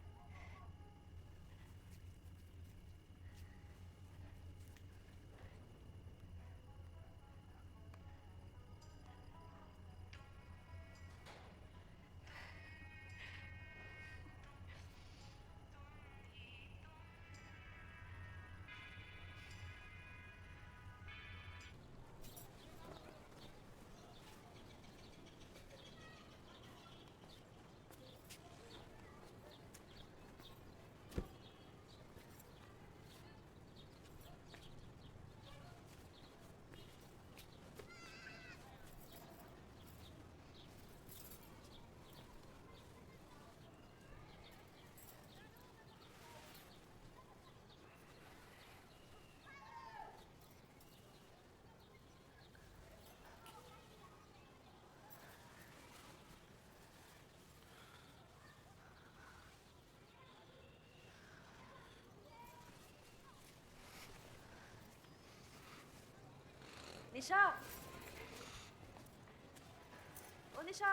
निशा, ओ निशा।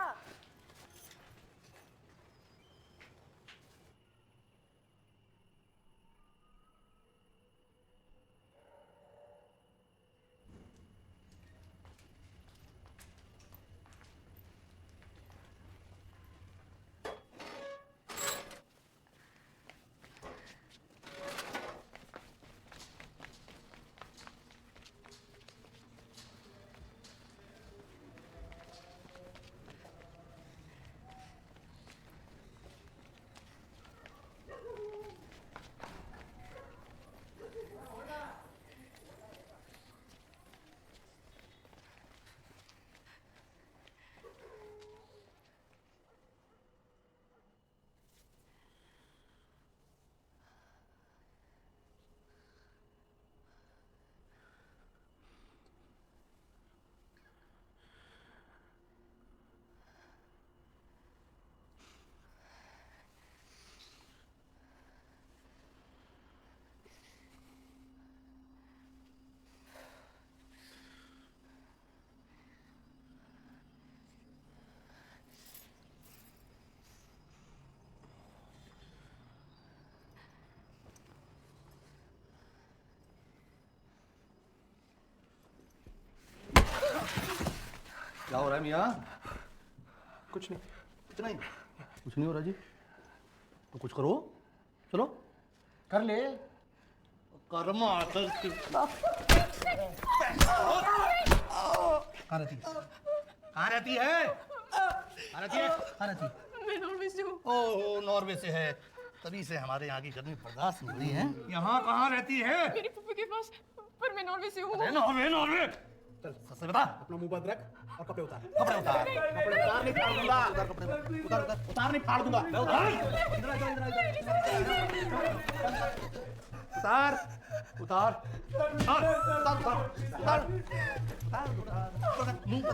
क्या हो रहा है मियाँ? कुछ नहीं। इतना ही? कुछ नहीं हो रहा जी। तो कुछ करो, चलो कर ले। कर्म आकर कहाँ रहती है? कहाँ रहती है? कहाँ रहती है? कहाँ रहती है? मैं नॉर्वे से हूँ। ओह, नॉर्वे से है, तभी से हमारे यहाँ की गर्मी बर्दाश्त नहीं हो रही है। यहाँ कहाँ रहती है? मेरी फूफी के पास, पर मैं नॉर्वे से हूँ। Norway Norway. चल सच से बता। अपना मुंह बंद रख और कपड़े उतार। कपड़े उतार। कपड़े उतार नहीं फाड़ दूंगा। उतार कपड़े उतार उतार उतार नहीं फाड़ दूंगा। मैं उतार। इधर आ उतार उतार मुंह पर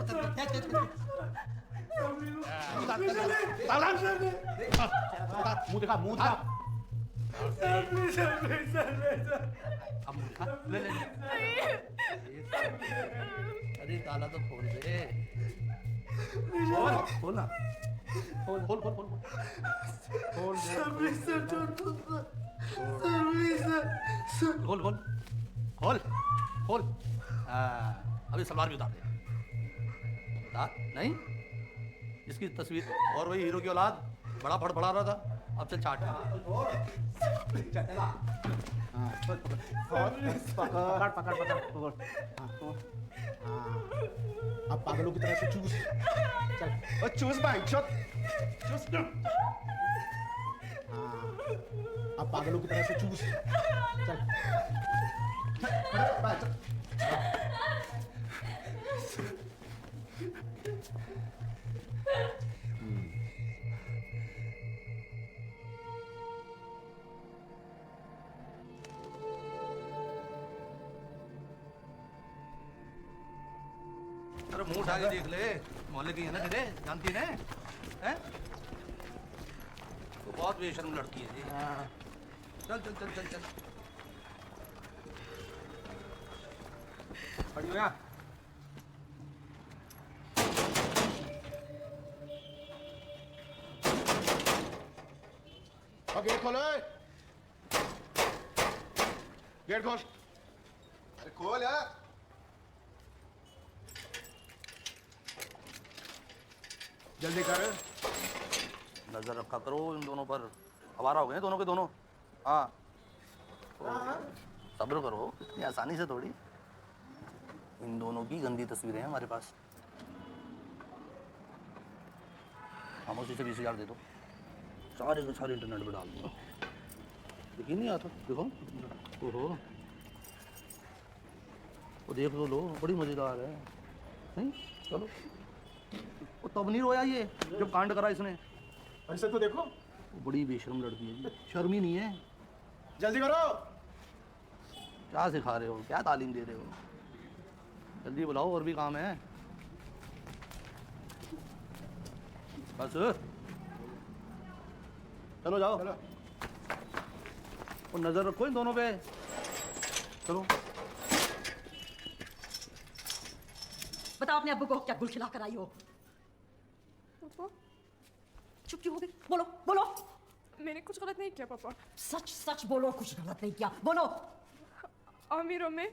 मुंह दिखा मुंह दिखा। ले ले। अरे ताला तो खोल दे। खोल ना। खोल खोल खोल खोल खोल खोल खोल खोल खोल। अभी सलवार भी उतार दे। उतार नहीं, इसकी तस्वीर और वही हीरो की औलाद बड़ा फड़फड़ा रहा था। अब चल चाट। पकड़ पकड़ पकड़ पकड़। अब पागलों की तरह से चूस। चल चूस भाई चुप चूस। अब पागलों की तरह से चूस। चल अरे मुंह उठा के देख ले, मोहल्ले की है ना तेरे, जानती है हैं? तो बहुत बेशर्म लड़की है जी। चल चल चल चल चल। खड़ी हो यहाँ। गेट खोलो। गेट खोल। अरे खोल यार। जल्दी कर। नजर रखा करो इन दोनों पर, आवारा हो गए दोनों के दोनों। हाँ सब्र करो, इतनी आसानी से थोड़ी। इन दोनों की गंदी तस्वीरें हैं हमारे पास। खामोशी से 20,000 दे दो, सारे के सारे इंटरनेट पे डाल दूंगा। यकीन नहीं आता, देखो। ओहो, वो देख लो, बड़ी मजेदार है। नहीं चलो, वो तब नहीं रोया ये जब कांड करा इसने। ऐसे तो देखो, वो बड़ी बेशर्म लड़की है जी, शर्म ही नहीं है। जल्दी करो। क्या सिखा रहे हो, क्या तालीम दे रहे हो? जल्दी बुलाओ, और भी काम है। बस चलो जाओ। चलो। और नजर रखो इन दोनों पे। चलो। बताओ अपने अब्बू को क्या गुल खिला कर आई हो? चुप क्यों हो गई? बोलो बोलो। मैंने कुछ गलत नहीं किया पापा। सच सच बोलो, कुछ गलत नहीं किया, बोलो। आमिरों में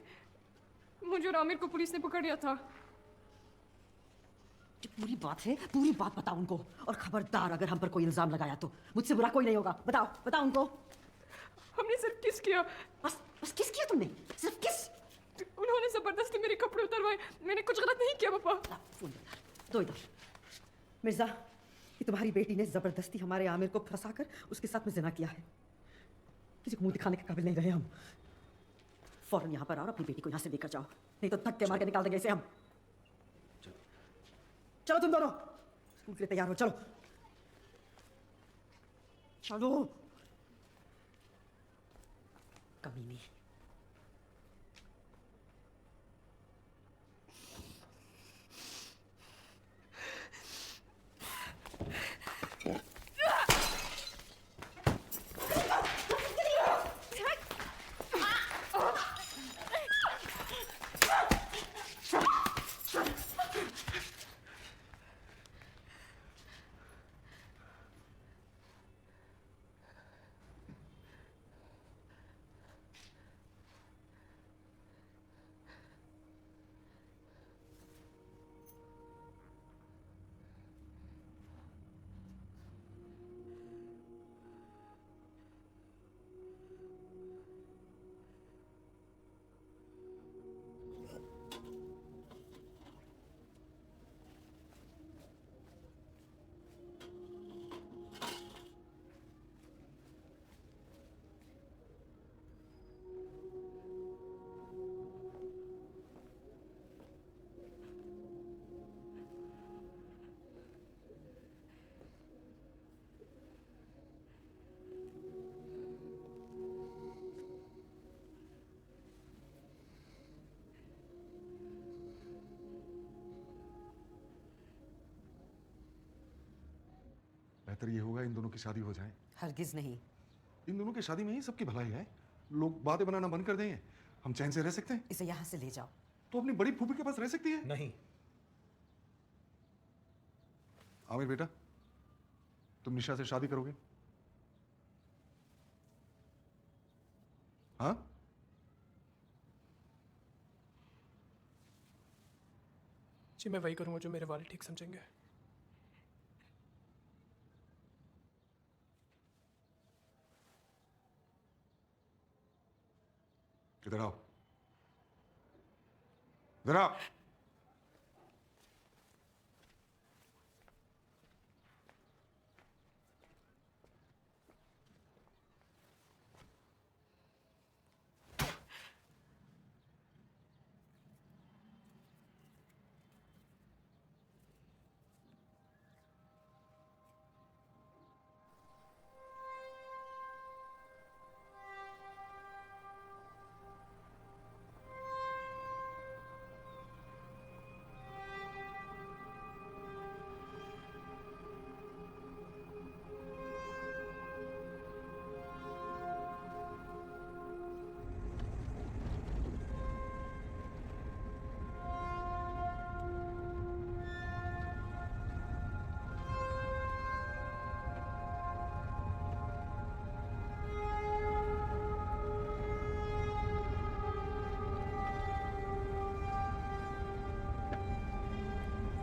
मुझे और आमिर को पुलिस ने पकड़ लिया था। जो पूरी बात है, पूरी बात बताओ उनको। और खबरदार अगर हम पर कोई इल्जाम लगाया तो मुझसे बुरा कोई नहीं होगा। बताओ बताओ उनको। हमने सिर्फ किस किया। बस बस किस किया तुमने? सिर्फ किस? उन्होंने जबरदस्ती मेरे कपड़े उतरवाए। मैंने कुछ गलत नहीं किया पापा। दो इधर। मिर्जा, ये तुम्हारी बेटी ने जबरदस्ती हमारे आमिर को फंसाकर उसके साथ में जिना किया है। किसी को मुंह दिखाने के काबिल नहीं रहे हम। फौरन यहाँ पर आओ, अपनी बेटी को यहाँ से लेकर जाओ, नहीं तो धक्के मार के निकाल देंगे इसे हम। चलो तुम दोनों स्कूल के लिए तैयार हो। चलो चलो। कमीनी। बेहतर ये होगा इन दोनों की शादी हो जाए। हरगिज नहीं। इन दोनों की शादी में ही सबकी भलाई है। लोग बातें बनाना बंद कर देंगे, हम चैन से रह सकते हैं। इसे यहाँ से ले जाओ। तो अपनी बड़ी फूफी के पास रह सकती है। नहीं। आमिर बेटा, तुम निशा से शादी करोगे? हाँ? जी मैं वही करूंगा जो मेरे वालिद ठीक समझेंगे। इधर आओ, इधर आओ।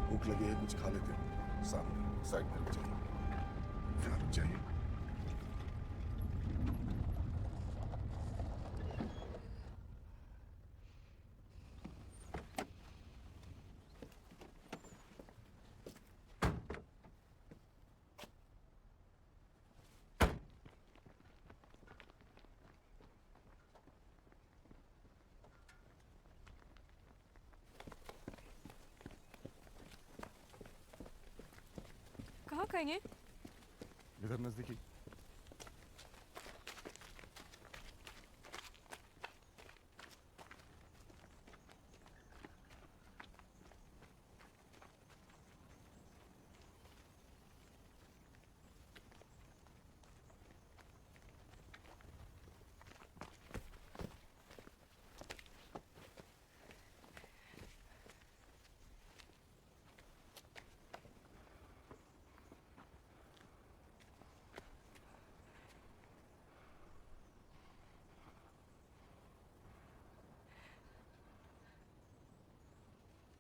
भूख लगी है, कुछ खा लेते हैं। सामने साइड में रुक जाइए, यहाँ रुक जाइए। कहाँ खाएंगे? इधर नजदीकी।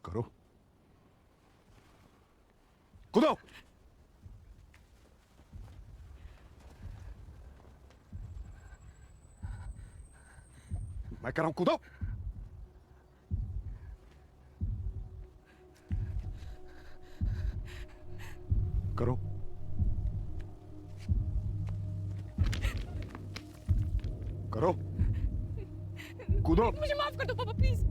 करो, कूदो। मैं कह रहा हूं कूदो। करो, करो, कूदो। मुझे माफ कर दो पापा प्लीज।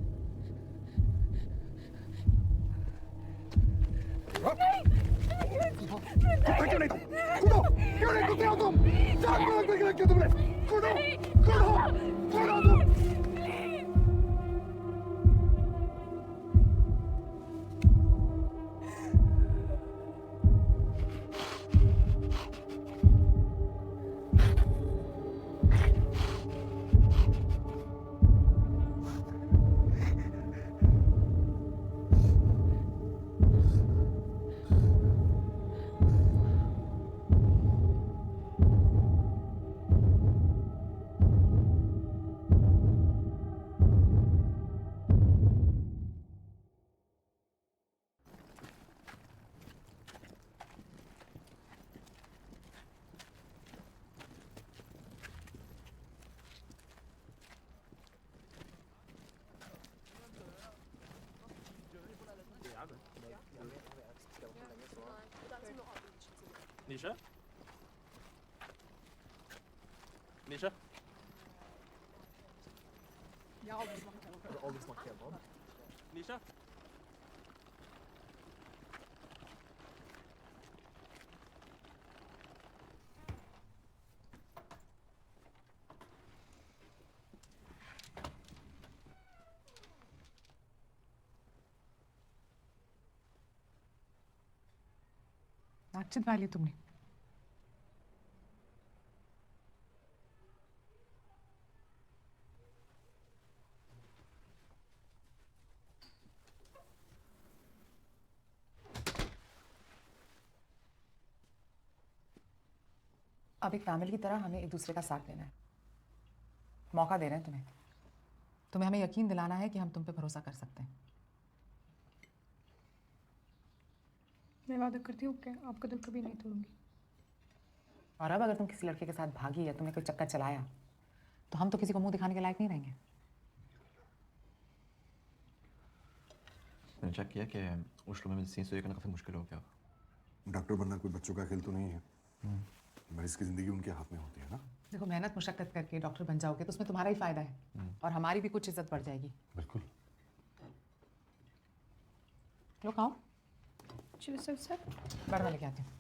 क्यों नहीं तुम? कूदो, क्यों नहीं कूदते हो तुम? जान में लगने के लिए क्यों तुमने? कूदो, कूदो, कूदो तुम। निशा, निशा, निशा, नाचित वाली तुमने अब एक फैमिली की तरह हमें एक दूसरे का साथ देना है। मौका दे रहे हैं तुम्हें। तुम्हें हमें यकीन दिलाना है कि हम तुम पे भरोसा कर सकते हैं। मैं वादा करती हूँ कि आपका दिल कभी नहीं तोड़ूंगी। और अब अगर तुम किसी लड़के के साथ भागी या तुमने कोई चक्कर चलाया तो हम तो किसी को मुंह दिखाने के लायक नहीं रहेंगे। मैंने चेक किया कि ओस्लो में मेडिसिन से करना काफ़ी मुश्किल हो गया। डॉक्टर बनना कोई बच्चों का खेल तो नहीं है। मरीज की जिंदगी उनके हाथ में होती है ना। देखो, मेहनत मुशक्कत करके डॉक्टर बन जाओगे तो उसमें तुम्हारा ही फायदा है और हमारी भी कुछ इज्जत बढ़ जाएगी। बिल्कुल। लो खाओ। चलो सर बड़ा मैं लेके आती हूँ।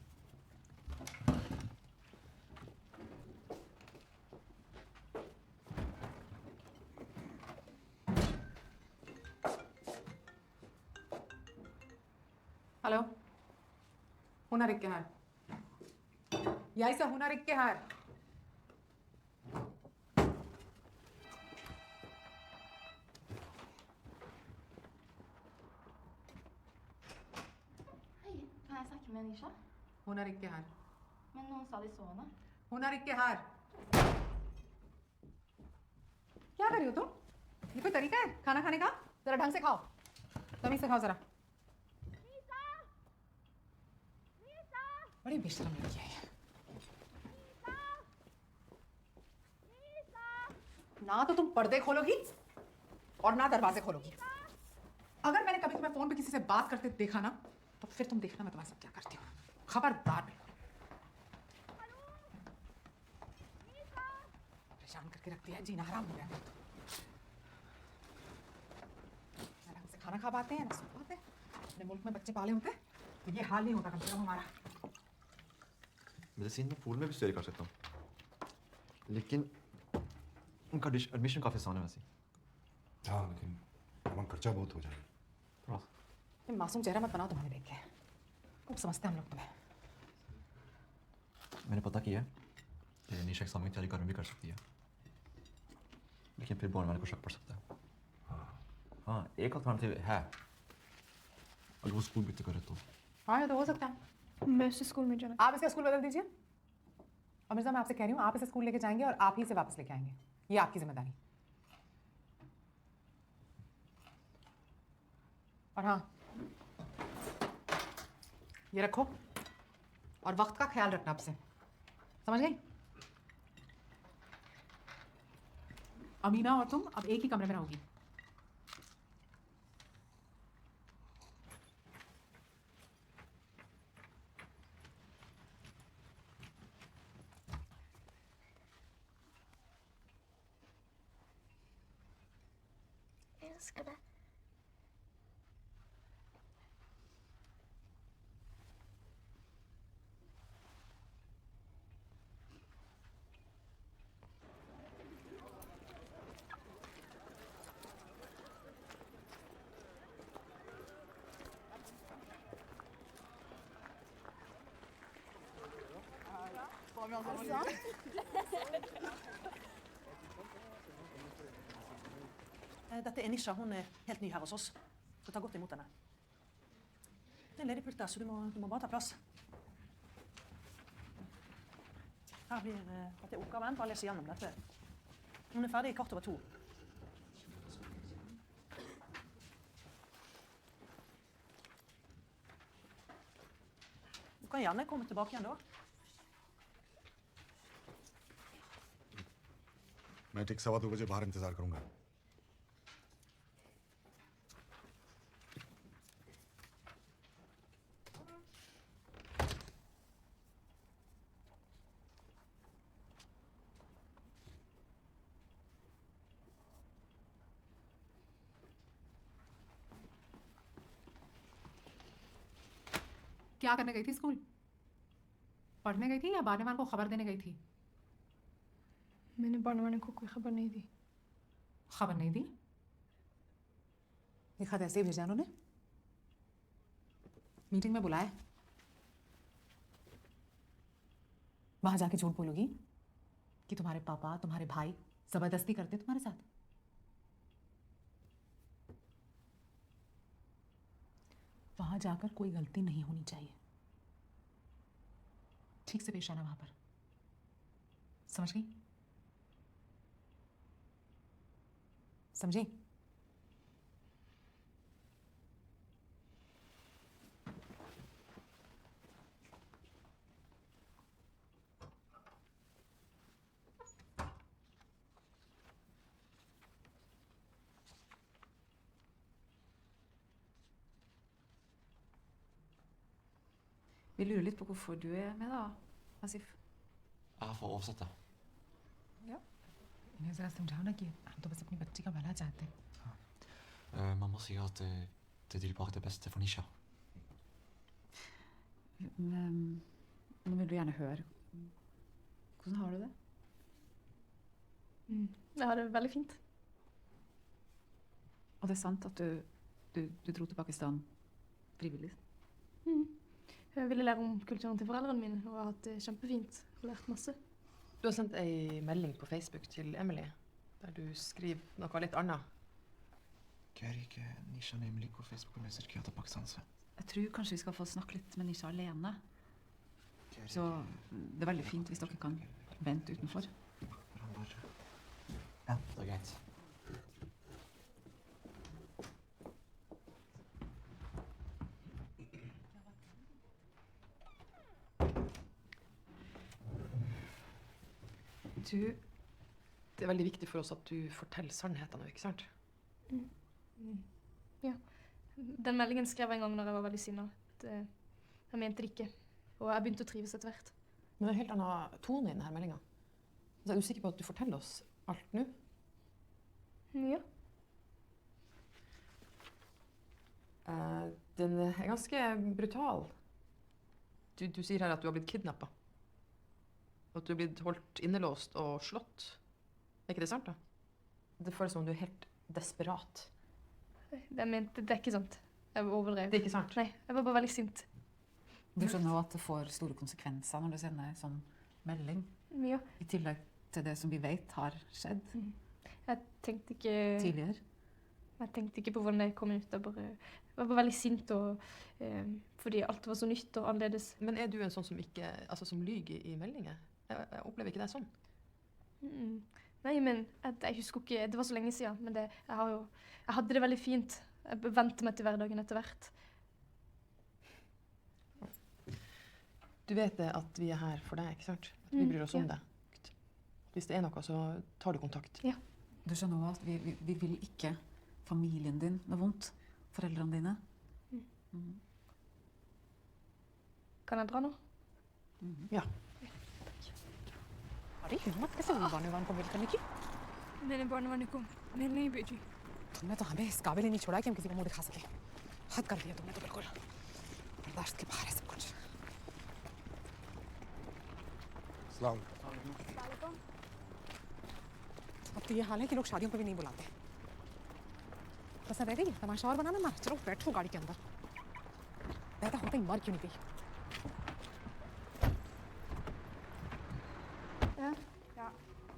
हेलो, हुनर इक्के हार। यही से हुनर इक्के हार। Kan jeg snakke med Nisha? हुनर इक्के हार। Men noen sa de så henne. हुनर इक्के हार। क्या कर रही हो तुम? ये कोई तरीका है खाना खाने का? जरा ढंग से खाओ। तमीज से खाओ जरा। बड़ी बेशरम लड़की है ये। ना तो तुम पर्दे खोलोगी और ना दरवाजे खोलोगी। अगर मैंने कभी तुम्हें फोन पे किसी से बात करते देखा ना तो फिर तुम देखना मैं तुम्हारे साथ क्या करती हूँ। खबरदार। परेशान करके रखती है, जीना हराम हो गया। ना ढंग से खाना खा पाते हैं ना सो पाते हैं। अपने मुल्क में बच्चे पाले होते तो ये हाल नहीं होता कम से कम हमारा। मेडिसिन में पूल में भी स्टडी कर सकता हूँ, लेकिन उनका एडमिशन काफ़ी आसान है वैसे। हाँ, लेकिन वहाँ खर्चा बहुत हो जाएगा। ये मासूम चेहरा मत बनाओ तुम्हारे देख के। खूब समझते हैं हम लोग तुम्हें। मैंने पता किया कि निशा एग्जाम की तैयारी करने भी कर सकती है, लेकिन फिर बोलने वाले को शक पड़ सकता है। हाँ, एक अल्टरनेटिव है, अगर वो स्कूल भी तो करे तो। हाँ, ये तो हो सकता है। मैं उसे स्कूल में जाना। आप इसका स्कूल बदल दीजिए। और मिर्जा, मैं आपसे कह रही हूँ, आप इसे स्कूल लेके जाएंगे और आप ही इसे वापस लेके आएंगे। ये आपकी जिम्मेदारी। और हाँ, ये रखो और वक्त का ख्याल रखना आपसे। समझ गई? अमीना और तुम अब एक ही कमरे में रहोगी। Jeg elsker det. Dette er Nisha. Hun er helt ny her hos oss. Så ta godt imot henne. Det er en ledig pult der, så du må bare ta plass. Her blir dette oppgaven. Bare lese gjennom dette. Hun er ferdig i 1:15. Du kan gjerne komme tilbake igjen da. मैं ठीक 2:15 बजे बाहर इंतजार करूंगा। क्या करने गई थी स्कूल? पढ़ने गई थी या बानेवान को खबर देने गई थी? मैंने बानवाने को कोई खबर नहीं दी। खबर नहीं दी? ये खत ऐसे ही भेजा उन्होंने? मीटिंग में बुलाया? वहां जाके झूठ बोलोगी कि तुम्हारे पापा तुम्हारे भाई जबरदस्ती करते तुम्हारे साथ? वहां जाकर कोई गलती नहीं होनी चाहिए। ठीक से पेश आना वहां पर। समझ गई? समझी? Vi lurer litt på hvorfor du er med, da, Asif. Jeg får oversette. Ja. इन्हें जरा समझाओ ना कि हम तो बस अपनी बच्ची का भला चाहते हैं। Mamma sier at det vil bare det beste for Nisha. Men nå vil du gjerne høre. Hvordan har du det? Jeg har det veldig fint. Og det er sant at du dro til Pakistan frivillig? Jeg ville lære om kulturen til foreldrene mine, og har hatt det kjempefint og lært masse. Du har sendt en melding på Facebook til Emily, der du skriver noe litt annet. Kjære ikke Nisha nemlig på Facebook-messer kjøter Pakistan se. Jeg tror kanskje vi skal få snakke litt med Nisha alene. Så det er veldig fint hvis dere kan vente utenfor. Ja, det er greit. Det er veldig viktig for oss at du forteller sannheten nå, ikke sant? Ja. Den meldingen skrev jeg en gang når jeg var veldig sinnet. Jeg mente det ikke, og jeg begynte å trives etter hvert. Men det er en helt annen tone i denne meldingen. Så er du sikker på at du forteller oss alt nå? Ja. Den er ganske brutal. Du sier her at du har blitt kidnappet. At du har blitt holdt innelåst og slått. Er ikke det sant, da? Det føles som om du er helt desperat. Det er ikke sant. Jeg overdrev. Det er ikke sant? Nei, jeg var bare veldig sint. Du skjønner jo at det får store konsekvenser når du sender en sånn melding. Ja. I tillegg til det som vi vet har skjedd. Jeg tenkte ikke... Tidligere. Jeg tenkte ikke på hvordan det kom ut. Jeg var bare veldig sint, fordi alt var så nytt og annerledes. Men er du en sånn som ikke, altså som lyger i meldinger? Jeg opplever ikke det sånn. Nei, men jeg husker ikke, det var så lenge siden, men jeg hadde det veldig fint. Jeg ventet meg til hverdagen etter hvert. Du vet det at vi er her for deg, ikke sant? At vi bryr oss om det. Hvis det er noe, så tar du kontakt. Ja. Du skjønner også at vi vil ikke familien din noe vondt. Foreldrene dine. Kan jeg dra nå? Ja. अरे हिम्मत कैसे हुई बानूवान को मिल करने की? मैंने बानूवान को mail नहीं भेजी। तुमने तो हमें इस काबिल ही नहीं छोड़ा कि हम किसी को मुंह दिखा सके। हद कर दिया तुमने तो बिल्कुल। बर्दाश्त के बाहर है सब कुछ। सलाम। अब तो ये हाल है कि लोग शादियों पे भी नहीं बुलाते। बस रह गई तमाशा और बनाना ना। चलो बैठो गाड़ी के अंदर। पैदा होते ही मर क्यों नहीं गई? Ja,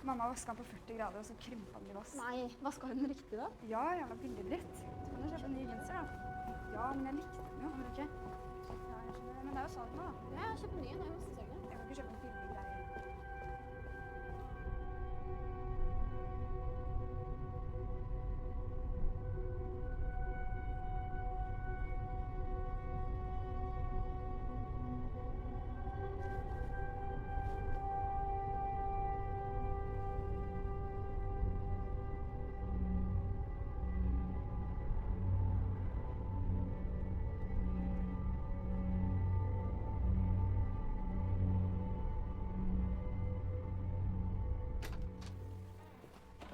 mamma vasket den på 40 grader, og så krympet den i vass. Nei, vasket hun den riktig da? Ja, jævla billedrett. Så kan du kjøpe en ny genser, da. Ja, men jeg likte den jo. Hvorfor ikke? Ja, jeg skjønner. Men det er jo salg nå, da. Ja, jeg kjøper nye, det er jo sesongen. Jeg kan ikke kjøpe en billig greie.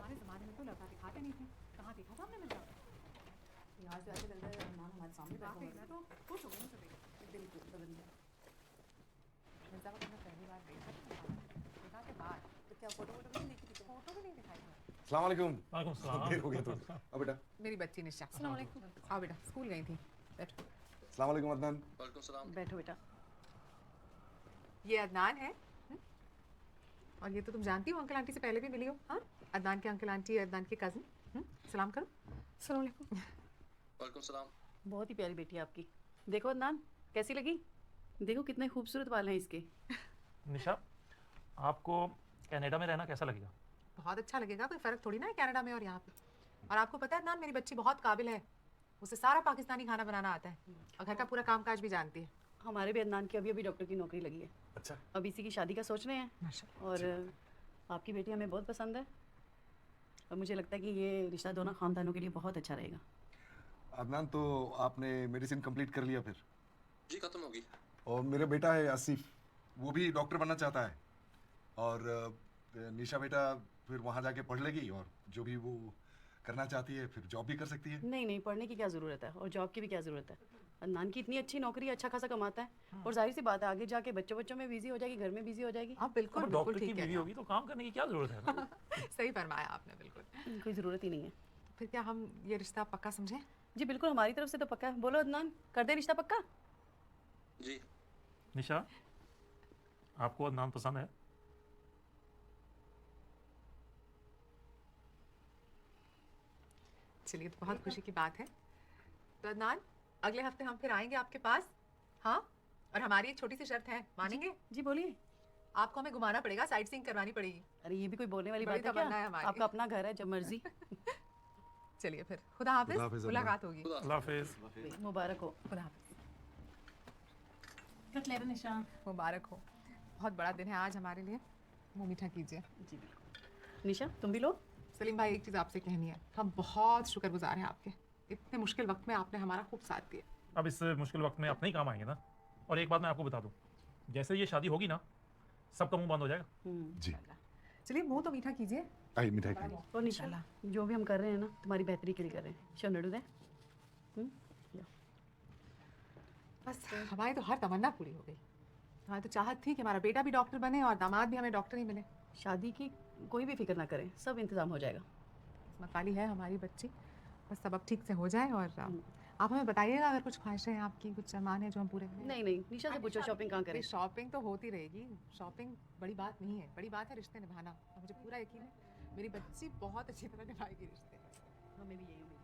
हमारे ज़माने में तो लड़का दिखाते नहीं थे। कहाँ देखा था आपने मिर्जा? यहाँ से आके चलते रहमान हमारे सामने बैठा हुआ है। मैं तो खुश हो गई मुझसे देख के। बिल्कुल बदल गया। मिर्जा को तुमने पहली बार देखा देखा के बाद तो क्या फोटो वोटो भी नहीं देखी थी? फोटो भी नहीं दिखाई थी। अस्सलाम वालेकुम। वालेकुम सलाम। देर हो गया तो। अब बेटा। मेरी बच्ची निशा। अस्सलाम वालेकुम। आओ बेटा, स्कूल गई थी। बैठो। अस्सलाम वालेकुम अदनान। वालेकुम सलाम। बैठो बेटा। ये अदनान है। और ये तो तुम जानती हो अंकल आंटी से पहले भी मिली हो, हाँ? अदनान के अंकल आंटी, अदनान के कज़न। सलाम करो। अस्सलाम वालेकुम। वालेकुम सलाम। बहुत ही प्यारी बेटी है आपकी। देखो अदनान, कैसी लगी? देखो कितने खूबसूरत बाल हैं इसके। निशा, आपको कनाडा में रहना कैसा लगेगा? बहुत अच्छा लगेगा, कोई फ़र्क थोड़ी ना है कनाडा में और यहाँ पे। और आपको पता है अदनान, मेरी बच्ची बहुत काबिल है, उसे सारा पाकिस्तानी खाना बनाना आता है और घर का पूरा काम काज भी जानती है। हमारे भी अदनान की अभी अभी डॉक्टर की नौकरी लगी है। अच्छा। अब इसी की शादी का सोच रहे हैं और आपकी बेटी हमें बहुत पसंद है और मुझे लगता है कि ये रिश्ता दोनों खानदानों के लिए बहुत अच्छा रहेगा। अदनान, तो आपने मेडिसिन कंप्लीट कर लिया फिर? जी खत्म होगी। और मेरा बेटा है आसिफ, वो भी डॉक्टर बनना चाहता है और निशा बेटा फिर वहाँ जाके पढ़ लेगी और जो भी वो करना चाहती है फिर जॉब भी कर सकती है। नहीं नहीं, पढ़ने की क्या ज़रूरत है और जॉब की भी क्या ज़रूरत है। अदनान की इतनी अच्छी नौकरी, अच्छा खासा कमाता है और जाहिर सी बात है आगे जाके बच्चों में बिजी हो जाएगी, घर में बिजी हो जाएगी। आप बिल्कुल अब डॉक्टर की बीवी होगी तो काम करने की क्या जरूरत है? सही फरमाया आपने, बिल्कुल कोई ज़रूरत ही नहीं है। फिर क्या हम ये रिश्ता पक्का समझें? जी बिल्कुल, हमारी तरफ से तो पक्का है। बोलो अदनान, कर दे रिश्ता पक्का? जी। निशा, आपको अदनान पसंद है? चलिए, तो बहुत खुशी की बात है। तो अदनान, अगले हफ्ते हम फिर आएंगे आपके पास। हाँ, और हमारी एक छोटी सी शर्त है, मानेंगे? जी बोलिए। आपको हमें घुमाना पड़ेगा, साइट सीइंग करवानी पड़ेगी। अरे ये भी कोई बोलने वाली बड़ी बात है तमन्ना है क्या? हमारी। आपका अपना घर है, जब मर्जी। चलिए फिर, खुदा हाफिज, मुलाकात होगी। अल्लाह हाफिज। मुबारक हो। खुदा हाफिज। निशा। मुबारक हो, बहुत बड़ा दिन है आज हमारे लिए। मुँह मीठा कीजिए। जी बिल्कुल। निशा, तुम भी लो। सलीम भाई, एक चीज़ आपसे कहनी है, हम बहुत शुक्रगुजार हैं आपके। इतने मुश्किल वक्त में आपने हमारा खूब साथ दिया। अब इस मुश्किल वक्त में अपने ही काम आएंगे ना। और एक बात मैं आपको बता दूं, जैसे ये शादी होगी ना, सबका मुंह बंद हो जाएगा। जी। चलिए, मुंह तो मीठा कीजिए। आई मिठाई खाइए। और निशा, जो भी हम कर रहे हैं ना, तुम्हारी बेहतरी के लिए कर रहे हैं। शो नडू दे। बस हमारी तो हर तमन्ना पूरी हो गई। हमारी तो चाहत थी कि हमारा बेटा भी डॉक्टर बने और दामाद भी हमें डॉक्टर ही मिले। शादी की कोई भी फिक्र ना करें, सब इंतजाम हो जाएगा। किस्मत वाली है हमारी बच्ची, बस सब अब ठीक से हो जाए। और आप हमें बताइएगा अगर कुछ ख्वाहिशें हैं आपकी, कुछ अरमान है जो हम पूरे करें। नहीं नहीं, निशा से पूछो शॉपिंग कहाँ करें। शॉपिंग तो होती रहेगी, शॉपिंग बड़ी बात नहीं है, बड़ी बात है रिश्ते निभाना। और मुझे पूरा यकीन है मेरी बच्ची बहुत अच्छी तरह निभाएगी रिश्ते। हमें भी यही उम्मीद है।